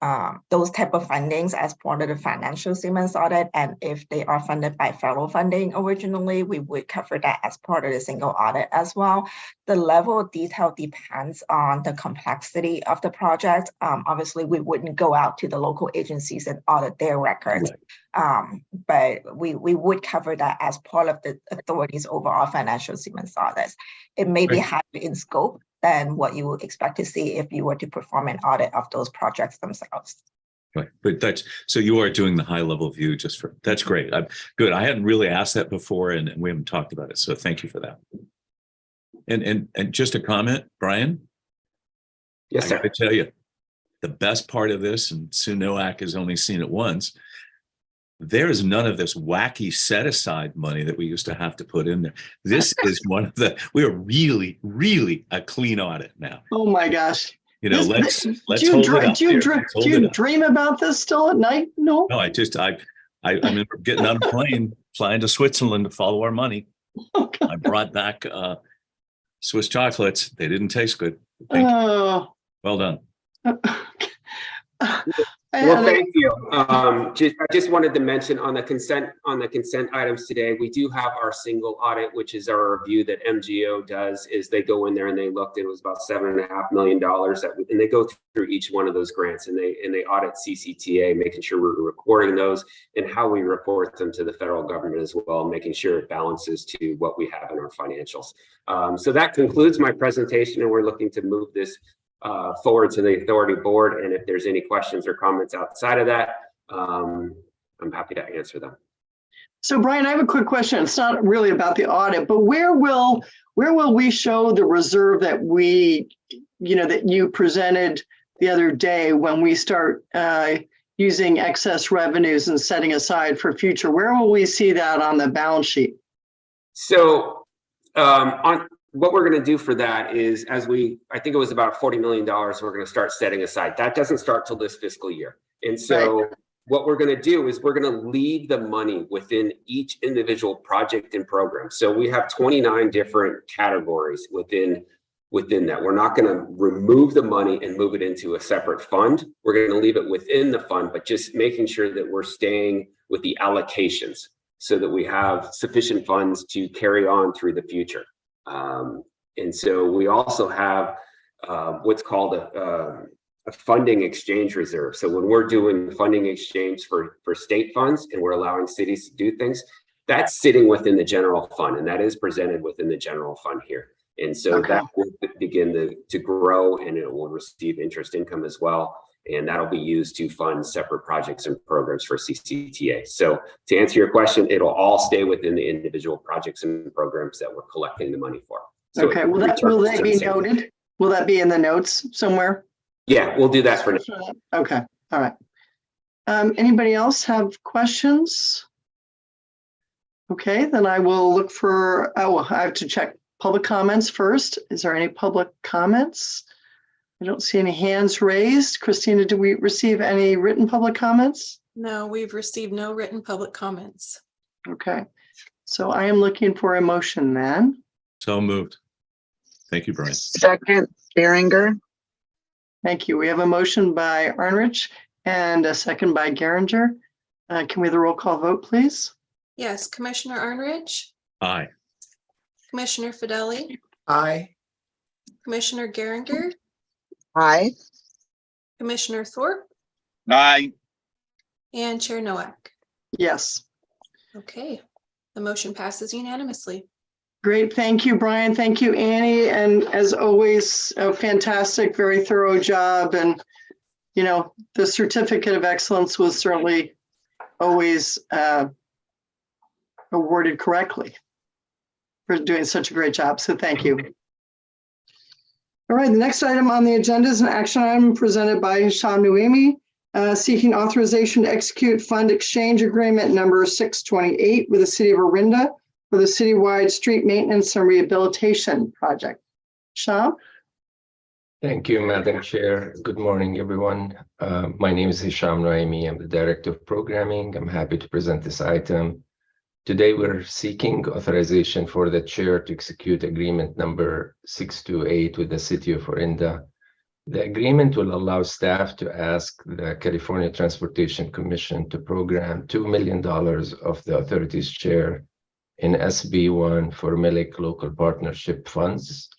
those type of fundings as part of the financial statements audit. And if they are funded by federal funding originally, we would cover that as part of the single audit as well. The level of detail depends on the complexity of the project. Obviously, we wouldn't go out to the local agencies and audit their records. Right. But we would cover that as part of the authority's overall financial statements audits. It may be higher in scope than what you would expect to see if you were to perform an audit of those projects themselves. Right, but so you are doing the high level view just for, that's great. I'm good. I hadn't really asked that before and we haven't talked about it. So thank you for that. And just a comment, Brian? Yes, sir. I gotta tell you, the best part of this, and Sue Nowak has only seen it once, there is none of this wacky set aside money that we used to have to put in there. This is one of the, we are really, really a clean audit now. Oh my gosh. You know, let's do hold it up. Do you dream about this still at night? No. No, I remember getting on a plane, flying to Switzerland to follow our money. Okay. I brought back Swiss chocolates. They didn't taste good. Well done. Well, thank you. I just wanted to mention on the consent items today, we do have our single audit, which is our review that MGO does. Is they go in there and they looked, it was about $7.5 million, and they go through each one of those grants and they audit CCTA, making sure we're recording those and how we report them to the federal government as well, making sure it balances to what we have in our financials. So that concludes my presentation, and we're looking to move this forward to the authority board. And if there's any questions or comments outside of that, I'm happy to answer them. So Brian, I have a quick question. It's not really about the audit, but where will we show the reserve that that you presented the other day when we start using excess revenues and setting aside for future? Where will we see that on the balance sheet? So on what we're going to do for that is, I think it was about $40 million we're going to start setting aside. That doesn't start till this fiscal year. And so what we're going to do is we're going to leave the money within each individual project and program. So we have 29 different categories within that. We're not going to remove the money and move it into a separate fund. We're going to leave it within the fund, but just making sure that we're staying with the allocations so that we have sufficient funds to carry on through the future. And so we also have what's called a funding exchange reserve. So when we're doing funding exchange for state funds and we're allowing cities to do things, that's sitting within the general fund, and that is presented within the general fund here. And so that will begin to grow, and it will receive interest income as well. And that'll be used to fund separate projects and programs for CCTA. So to answer your question, it'll all stay within the individual projects and programs that we're collecting the money for. So okay, will that be noted? Will that be in the notes somewhere? Yeah, we'll do that for now. Okay, all right. Anybody else have questions? Okay, then I will look for, I have to check public comments first. Is there any public comments? I don't see any hands raised. Christina, did we receive any written public comments? No, we've received no written public comments. Okay, so I am looking for a motion then. So moved. Thank you, Brian. Second, Berenger. Thank you. We have a motion by Arnrich and a second by Geringer. Can we have the roll call vote, please? Yes, Commissioner Arnrich, Aye. Commissioner Fideli, Aye. Commissioner Geringer, Aye. Commissioner Thorpe, Aye. and Chair Nowak. Yes. Okay, the motion passes unanimously. Great. Thank you, Brian. Thank you, Annie. And as always, a fantastic, very thorough job. And, the certificate of excellence was certainly always awarded correctly for doing such a great job. So thank you. All right, the next item on the agenda is an action item presented by Hisham Nuimi, seeking authorization to execute fund exchange agreement number 628 with the city of Orinda for the citywide street maintenance and rehabilitation project. Hisham? Thank you, Madam Chair. Good morning, everyone. My name is Hisham Nuimi. I'm the Director of Programming. I'm happy to present this item. Today, we're seeking authorization for the chair to execute agreement number 628 with the city of Orinda. The agreement will allow staff to ask the California Transportation Commission to program $2 million of the authority's share in SB1 for MILIC local partnership funds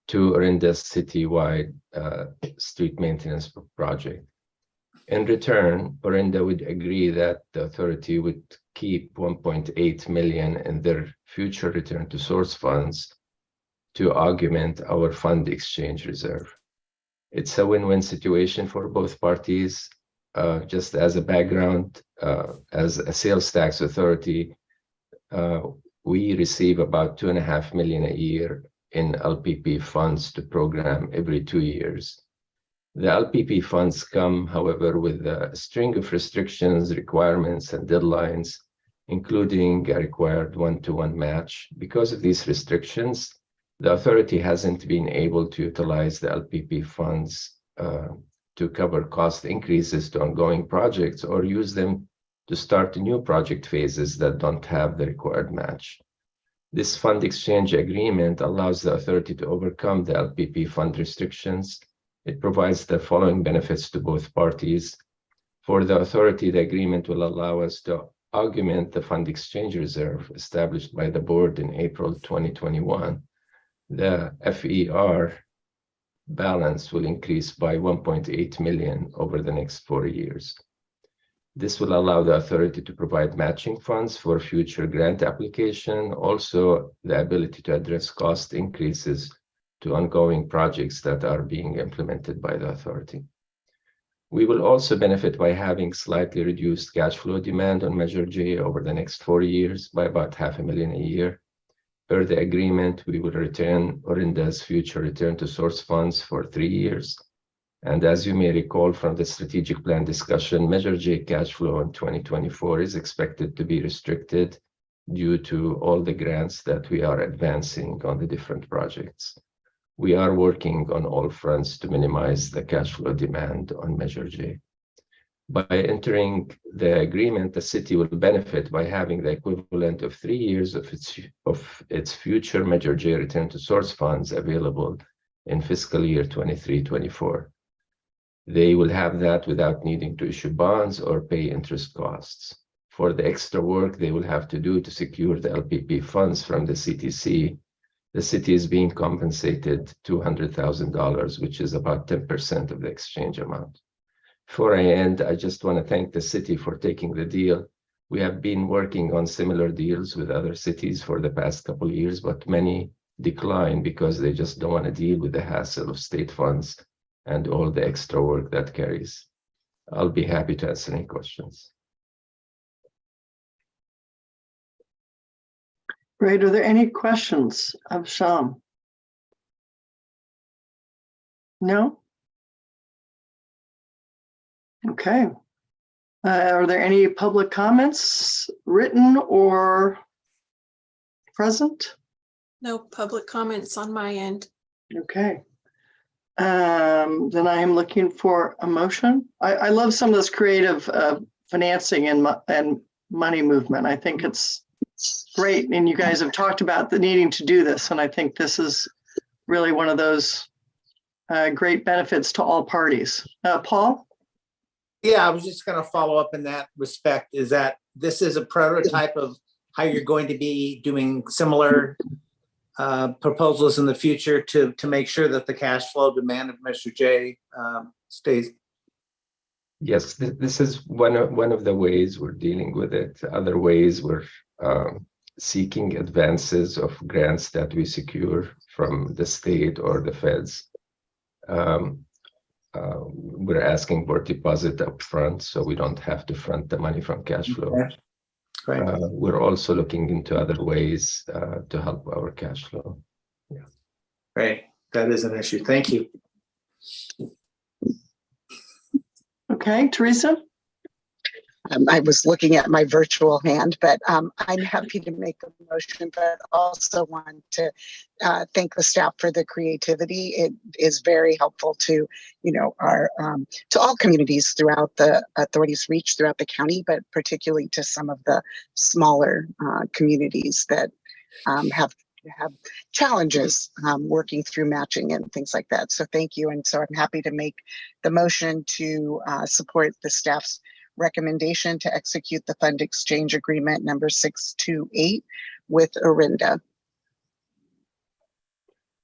to Orinda's citywide street maintenance project. In return, Orinda would agree that the authority would keep $1.8 million in their future return to source funds to augment our fund exchange reserve. It's a win-win situation for both parties. Just as a background, as a sales tax authority, we receive about $2.5 million a year in LPP funds to program every 2 years. The LPP funds come, however, with a string of restrictions, requirements, and deadlines, including a required one-to-one match. Because of these restrictions, the authority hasn't been able to utilize the LPP funds to cover cost increases to ongoing projects or use them to start new project phases that don't have the required match. This fund exchange agreement allows the authority to overcome the LPP fund restrictions. It provides the following benefits to both parties. For the authority, the agreement will allow us to augment the fund exchange reserve established by the board in April 2021. The FER balance will increase by $1.8 million over the next 4 years. This will allow the authority to provide matching funds for future grant application, also the ability to address cost increases to ongoing projects that are being implemented by the authority. We will also benefit by having slightly reduced cash flow demand on Measure J over the next 4 years by about $500,000 a year. Per the agreement, we will return Orinda's future return to source funds for 3 years. And as you may recall from the strategic plan discussion, Measure J cash flow in 2024 is expected to be restricted due to all the grants that we are advancing on the different projects. We are working on all fronts to minimize the cash flow demand on Measure J. By entering the agreement, the city will benefit by having the equivalent of 3 years of its future Measure J return to source funds available in fiscal year 23-24. They will have that without needing to issue bonds or pay interest costs. For the extra work they will have to do to secure the LPP funds from the CTC, the city is being compensated $200,000, which is about 10% of the exchange amount. Before I end, I just want to thank the city for taking the deal. We have been working on similar deals with other cities for the past couple of years, but many decline because they just don't want to deal with the hassle of state funds and all the extra work that carries. I'll be happy to answer any questions. Great. Are there any questions of Sham? No? Okay. Are there any public comments, written or present? No public comments on my end. Okay. Then I am looking for a motion. I love some of this creative financing and money movement. I think it's great. And you guys have talked about the needing to do this. And I think this is really one of those great benefits to all parties. Paul? Yeah, I was just going to follow up in that respect, is that this is a prototype of how you're going to be doing similar proposals in the future to make sure that the cash flow demand of Measure J stays. Yes, this is one of the ways we're dealing with it. Other ways we're seeking advances of grants that we secure from the state or the feds. We're asking for deposit up front, so we don't have to front the money from cash flow. Okay. Right. We're also looking into other ways to help our cash flow. Yeah. Right. That is an issue. Thank you. Okay, Teresa? I was looking at my virtual hand, but I'm happy to make a motion, but also want to thank the staff for the creativity. It is very helpful to, our to all communities throughout the authority's reach throughout the county, but particularly to some of the smaller communities that have challenges working through matching and things like that. So thank you. And so I'm happy to make the motion to support the staff's recommendation to execute the fund exchange agreement number 628 with Orinda.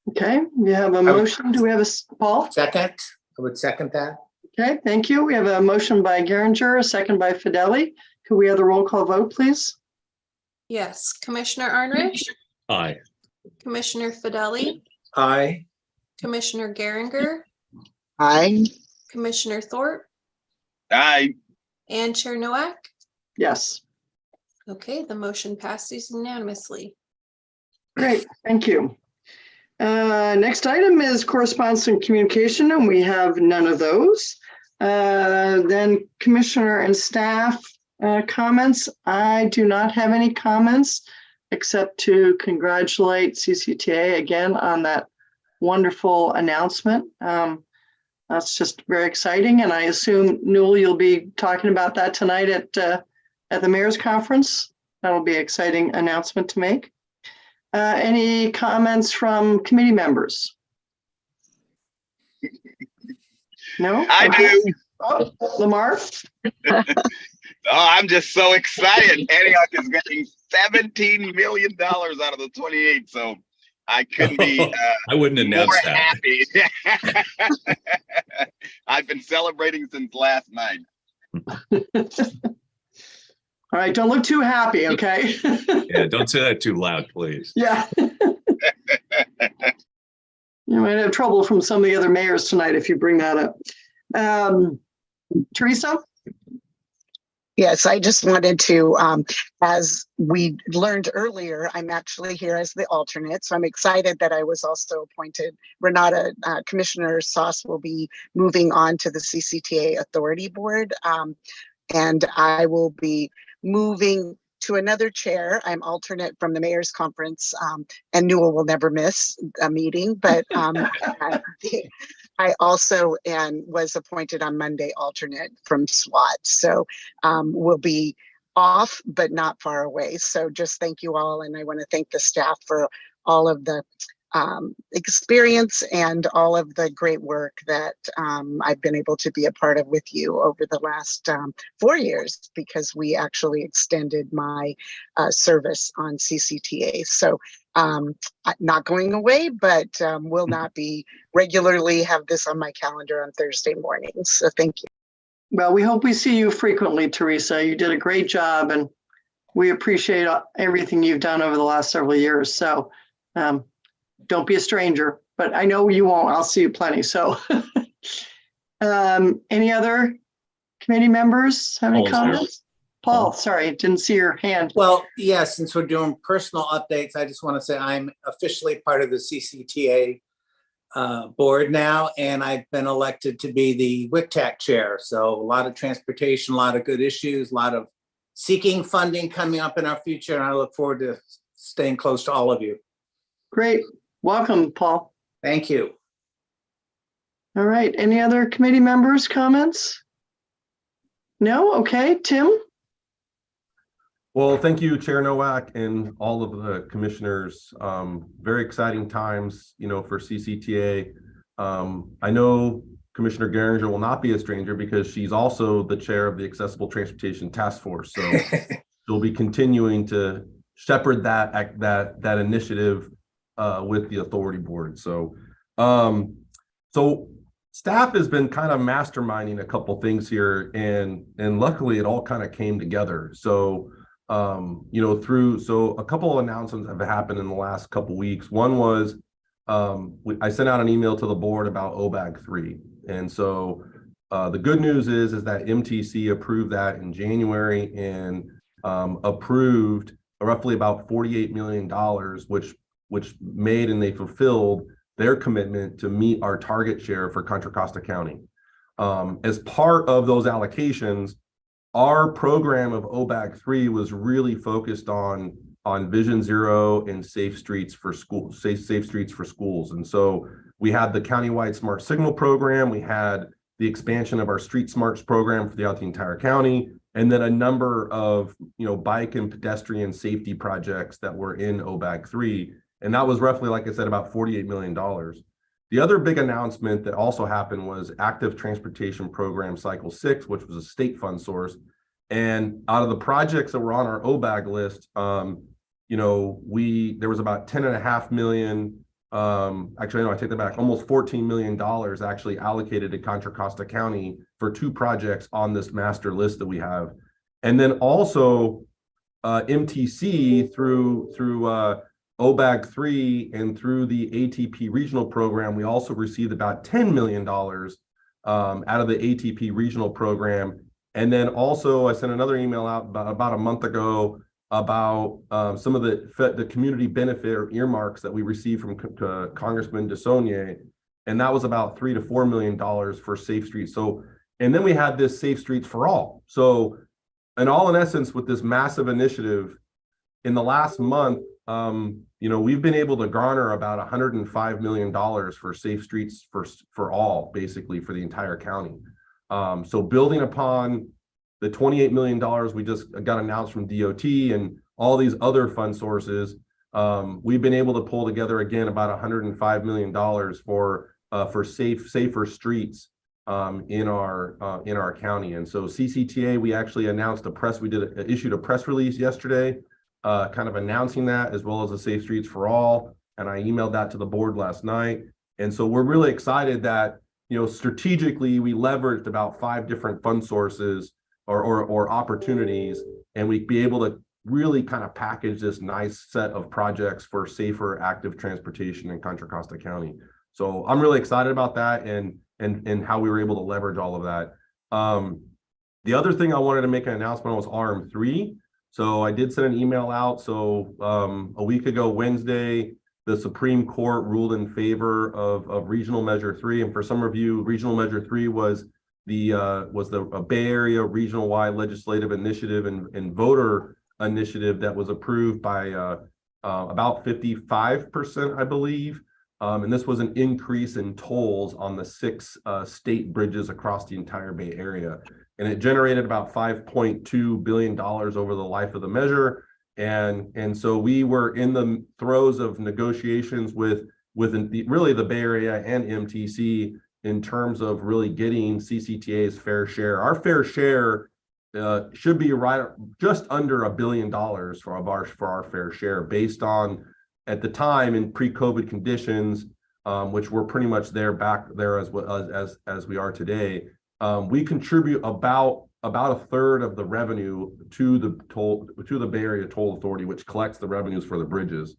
Okay, we have a motion. Do we have a Paul? Second, I would second that. Okay, thank you. We have a motion by Geringer, a second by Fideli. Could we have the roll call vote, please? Yes, Commissioner Arnrich, Aye. Commissioner Fideli, Aye. Commissioner Geringer, Aye. Commissioner Thorpe, Aye. and Chair Noack. Yes. Okay, the motion passes unanimously. Great, thank you. Next item is correspondence and communication, and we have none of those. Then Commissioner and staff comments. I do not have any comments except to congratulate CCTA again on that wonderful announcement. That's just very exciting, and I assume, Newell, you'll be talking about that tonight at the mayor's conference. That'll be an exciting announcement to make. Any comments from committee members? No? I do. Oh, Lamar? Oh, I'm just so excited. Antioch is getting $17 million out of the 28, so I couldn't be I wouldn't announce more that. happy. I've been celebrating since last night. All right, don't look too happy, okay? Yeah, don't say that too loud, please. Yeah. might have trouble from some of the other mayors tonight if you bring that up. Teresa? Yes, I just wanted to, as we learned earlier, I'm actually here as the alternate. So I'm excited that I was also appointed. Renata, Commissioner Sauce will be moving on to the CCTA Authority Board. And I will be moving to another chair. I'm alternate from the Mayor's Conference, and Newell will never miss a meeting, but I also was appointed on Monday alternate from SWAT. So we'll be off, but not far away. So just thank you all. And I want to thank the staff for all of the experience and all of the great work that I've been able to be a part of with you over the last 4 years, because we actually extended my service on CCTA. So not going away, but will not be regularly have this on my calendar on Thursday mornings. So thank you. Well, we hope we see you frequently, Teresa. You did a great job, and we appreciate everything you've done over the last several years. So don't be a stranger, but I know you won't. I'll see you plenty. So any other committee members have any comments? Paul, sorry, didn't see your hand. Well, yes, since we're doing personal updates, I just want to say I'm officially part of the CCTA board now, and I've been elected to be the WCTAC chair. So a lot of transportation, a lot of good issues, a lot of seeking funding coming up in our future, and I look forward to staying close to all of you. Great. Welcome, Paul. Thank you. All right. Any other committee members' comments? No? Okay. Tim? Well, thank you, Chair Nowak, and all of the commissioners. Very exciting times, for CCTA. I know Commissioner Geringer will not be a stranger because she's also the chair of the Accessible Transportation Task Force. So she'll be continuing to shepherd that initiative with the authority board. So, staff has been kind of masterminding a couple things here, and luckily it all kind of came together. So, a couple of announcements have happened in the last couple weeks. One was I sent out an email to the board about OBAG 3, and so the good news is that MTC approved that in January and approved roughly about $48 million, which made and they fulfilled their commitment to meet our target share for Contra Costa County. As part of those allocations, our program of OBAG 3 was really focused on Vision Zero and safe streets for schools, safe streets for schools. And so we had the countywide smart signal program, we had the expansion of our Street Smarts program throughout the entire county, and then a number of bike and pedestrian safety projects that were in OBAG 3. And that was roughly, like I said, about $48 million. The other big announcement that also happened was Active Transportation Program Cycle 6, which was a state fund source. And out of the projects that were on our OBAG list, there was about $10.5 million. Actually, no, I take that back. Almost $14 million actually allocated to Contra Costa County for 2 projects on this master list that we have. And then also MTC through OBAG 3 and through the ATP regional program, we also received about $10 million out of the ATP regional program. And then also I sent another email out about a month ago about some of the community benefit or earmarks that we received from Congressman DeSaulnier, and that was about $3 to $4 million for Safe Streets. So, and then we had this Safe Streets for All. So, in essence, with this massive initiative, in the last month, we've been able to garner about $105 million for Safe Streets for All, basically for the entire county. So building upon the $28 million we just got announced from DOT and all these other fund sources, we've been able to pull together again about $105 million for safer streets in our county. And so CCTA, we actually announced issued a press release yesterday, kind of announcing that, as well as the Safe Streets for All. And I emailed that to the board last night. And so we're really excited that, strategically we leveraged about 5 different fund sources or opportunities, and we'd be able to really kind of package this nice set of projects for safer active transportation in Contra Costa County. So I'm really excited about that and how we were able to leverage all of that. The other thing I wanted to make an announcement on was RM3. So I did send an email out. So a week ago, Wednesday, the Supreme Court ruled in favor of Regional Measure 3. And for some of you, Regional Measure 3 was the Bay Area regional-wide legislative initiative and voter initiative that was approved by about 55%, I believe. And this was an increase in tolls on the 6 state bridges across the entire Bay Area. And it generated about $5.2 billion over the life of the measure. And so we were in the throes of negotiations with really the Bay Area and MTC in terms of really getting CCTA's fair share. Our fair share should be right just under $1 billion for our fair share, based on, at the time, in pre-COVID conditions, which we're pretty much back there as we are today. We contribute about a third of the revenue to the Bay Area Toll Authority, which collects the revenues for the bridges.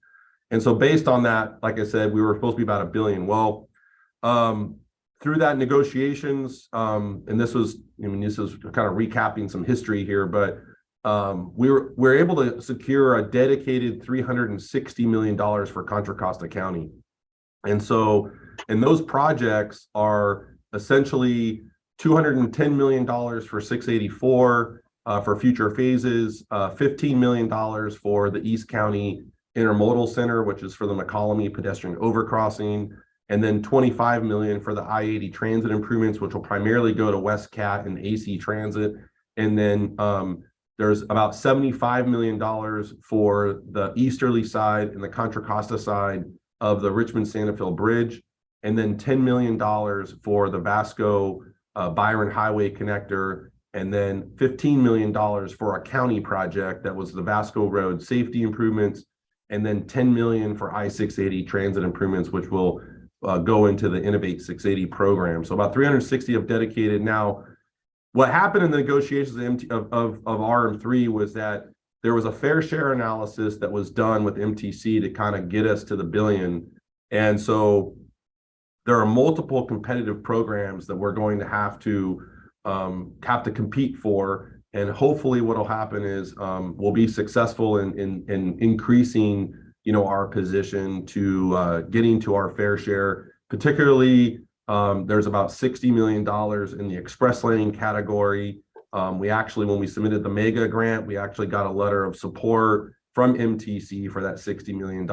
And so based on that, like I said, we were supposed to be about $1 billion. Well, through that negotiations, and this is kind of recapping some history here, but we were able to secure a dedicated $360 million for Contra Costa County. And so, and those projects are essentially $210 million for 684 for future phases, $15 million for the East County Intermodal Center, which is for the McCollum pedestrian overcrossing, and then $25 million for the I-80 transit improvements, which will primarily go to West Cat and AC Transit. And then there's about $75 million for the easterly side and the Contra Costa side of the Richmond-Santa Fe Bridge, and then $10 million for the Vasco Byron Highway connector, and then $15 million for a county project that was the Vasco Road safety improvements, and then $10 million for I-680 transit improvements, which will go into the Innovate 680 program. So about 360 have dedicated. Now, what happened in the negotiations of RM3 was that there was a fair share analysis that was done with MTC to kind of get us to the billion. And so there are multiple competitive programs that we're going to have to compete for. And hopefully what will happen is we'll be successful in increasing, our position to getting to our fair share. Particularly, there's about $60 million in the express lane category. We actually, when we submitted the mega grant, we actually got a letter of support from MTC for that $60 million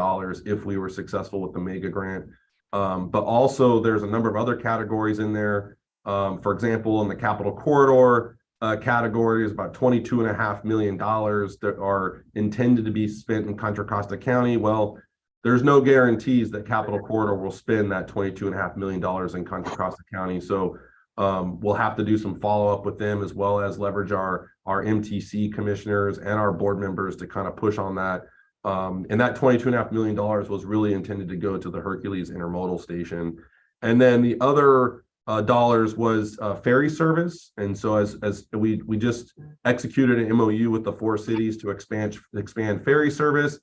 if we were successful with the mega grant. But also there's a number of other categories in there. For example, in the Capital Corridor category is about $22.5 million that are intended to be spent in Contra Costa County. Well, there's no guarantees that Capital Corridor will spend that $22.5 million in Contra Costa County. So we'll have to do some follow-up with them, as well as leverage our MTC commissioners and our board members to kind of push on that. And that $22.5 million was really intended to go to the Hercules Intermodal Station. And then the other dollars was ferry service. And so as we just executed an MOU with the 4 cities to expand ferry service.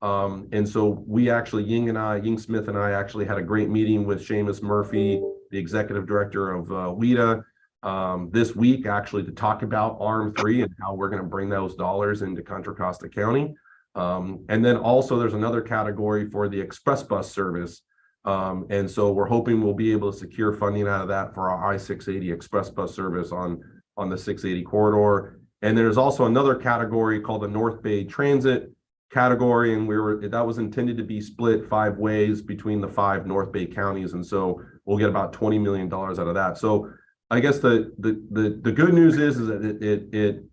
And so we actually, Ying Smith and I actually had a great meeting with Seamus Murphy, the executive director of WIDA, this week, actually, to talk about RM3 and how we're going to bring those dollars into Contra Costa County. And then also there's another category for the express bus service. And so we're hoping we'll be able to secure funding out of that for our I-680 express bus service on the 680 corridor. And there's also another category called the North Bay Transit category, and that was intended to be split 5 ways between the 5 North Bay counties, and so we'll get about $20 million out of that. So I guess the good news is that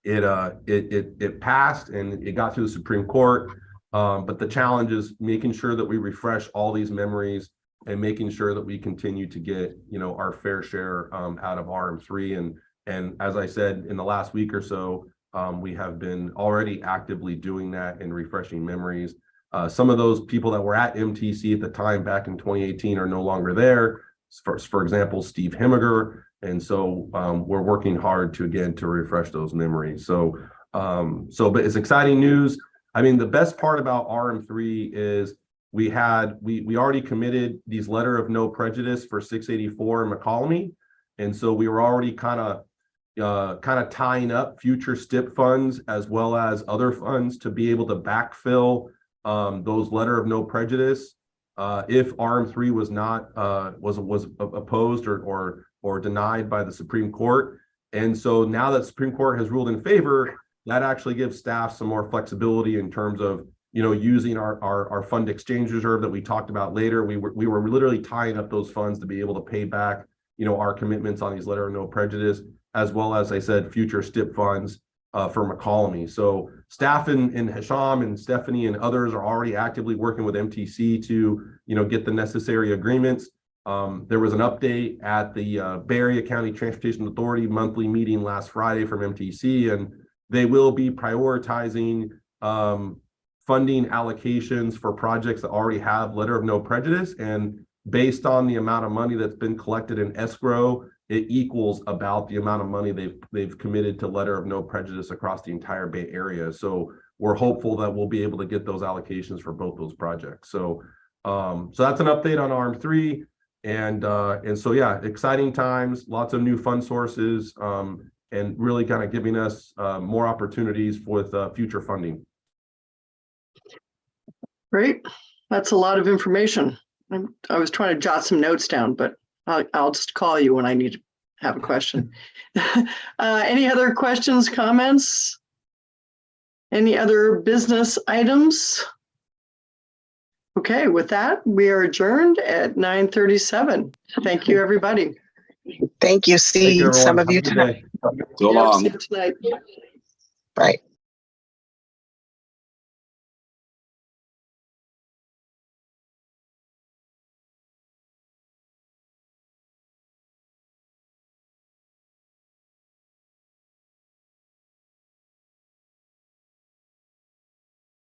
it passed and it got through the Supreme Court. But the challenge is making sure that we refresh all these memories and making sure that we continue to get, our fair share out of RM3. And as I said, in the last week or so, we have been already actively doing that and refreshing memories. Some of those people that were at MTC at the time back in 2018 are no longer there. For example, Steve Hemiger. And so we're working hard to refresh those memories. But it's exciting news. I mean, the best part about RM3 is we already committed these letter of no prejudice for 684 in McCollum. And so we were already kind of tying up future STIP funds as well as other funds to be able to backfill those letter of no prejudice if RM3 was not was opposed or denied by the Supreme Court. And so now that Supreme Court has ruled in favor, that actually gives staff some more flexibility in terms of, you know, using our fund exchange reserve that we talked about later. We were literally tying up those funds to be able to pay back, you know, our commitments on these letter of no prejudice, as well as I said, future STIP funds for McCollum. So staff in Hisham and Stephanie and others are already actively working with MTC to, you know, get the necessary agreements. There was an update at the Bay Area County Transportation Authority monthly meeting last Friday from MTC, and they will be prioritizing funding allocations for projects that already have letter of no prejudice. And based on the amount of money that's been collected in escrow, it equals about the amount of money they've committed to letter of no prejudice across the entire Bay Area. So we're hopeful that we'll be able to get those allocations for both those projects. So so that's an update on RM3. And so, yeah, exciting times, lots of new fund sources, and really kind of giving us more opportunities with future funding. Great. That's a lot of information. I was trying to jot some notes down, but I'll just call you when I need to have a question. Any other questions, comments? Any other business items? Okay, with that, we are adjourned at 9:37. Thank you, everybody. Thank you. See some of you tonight. So long. Yep, see you tonight. Bye.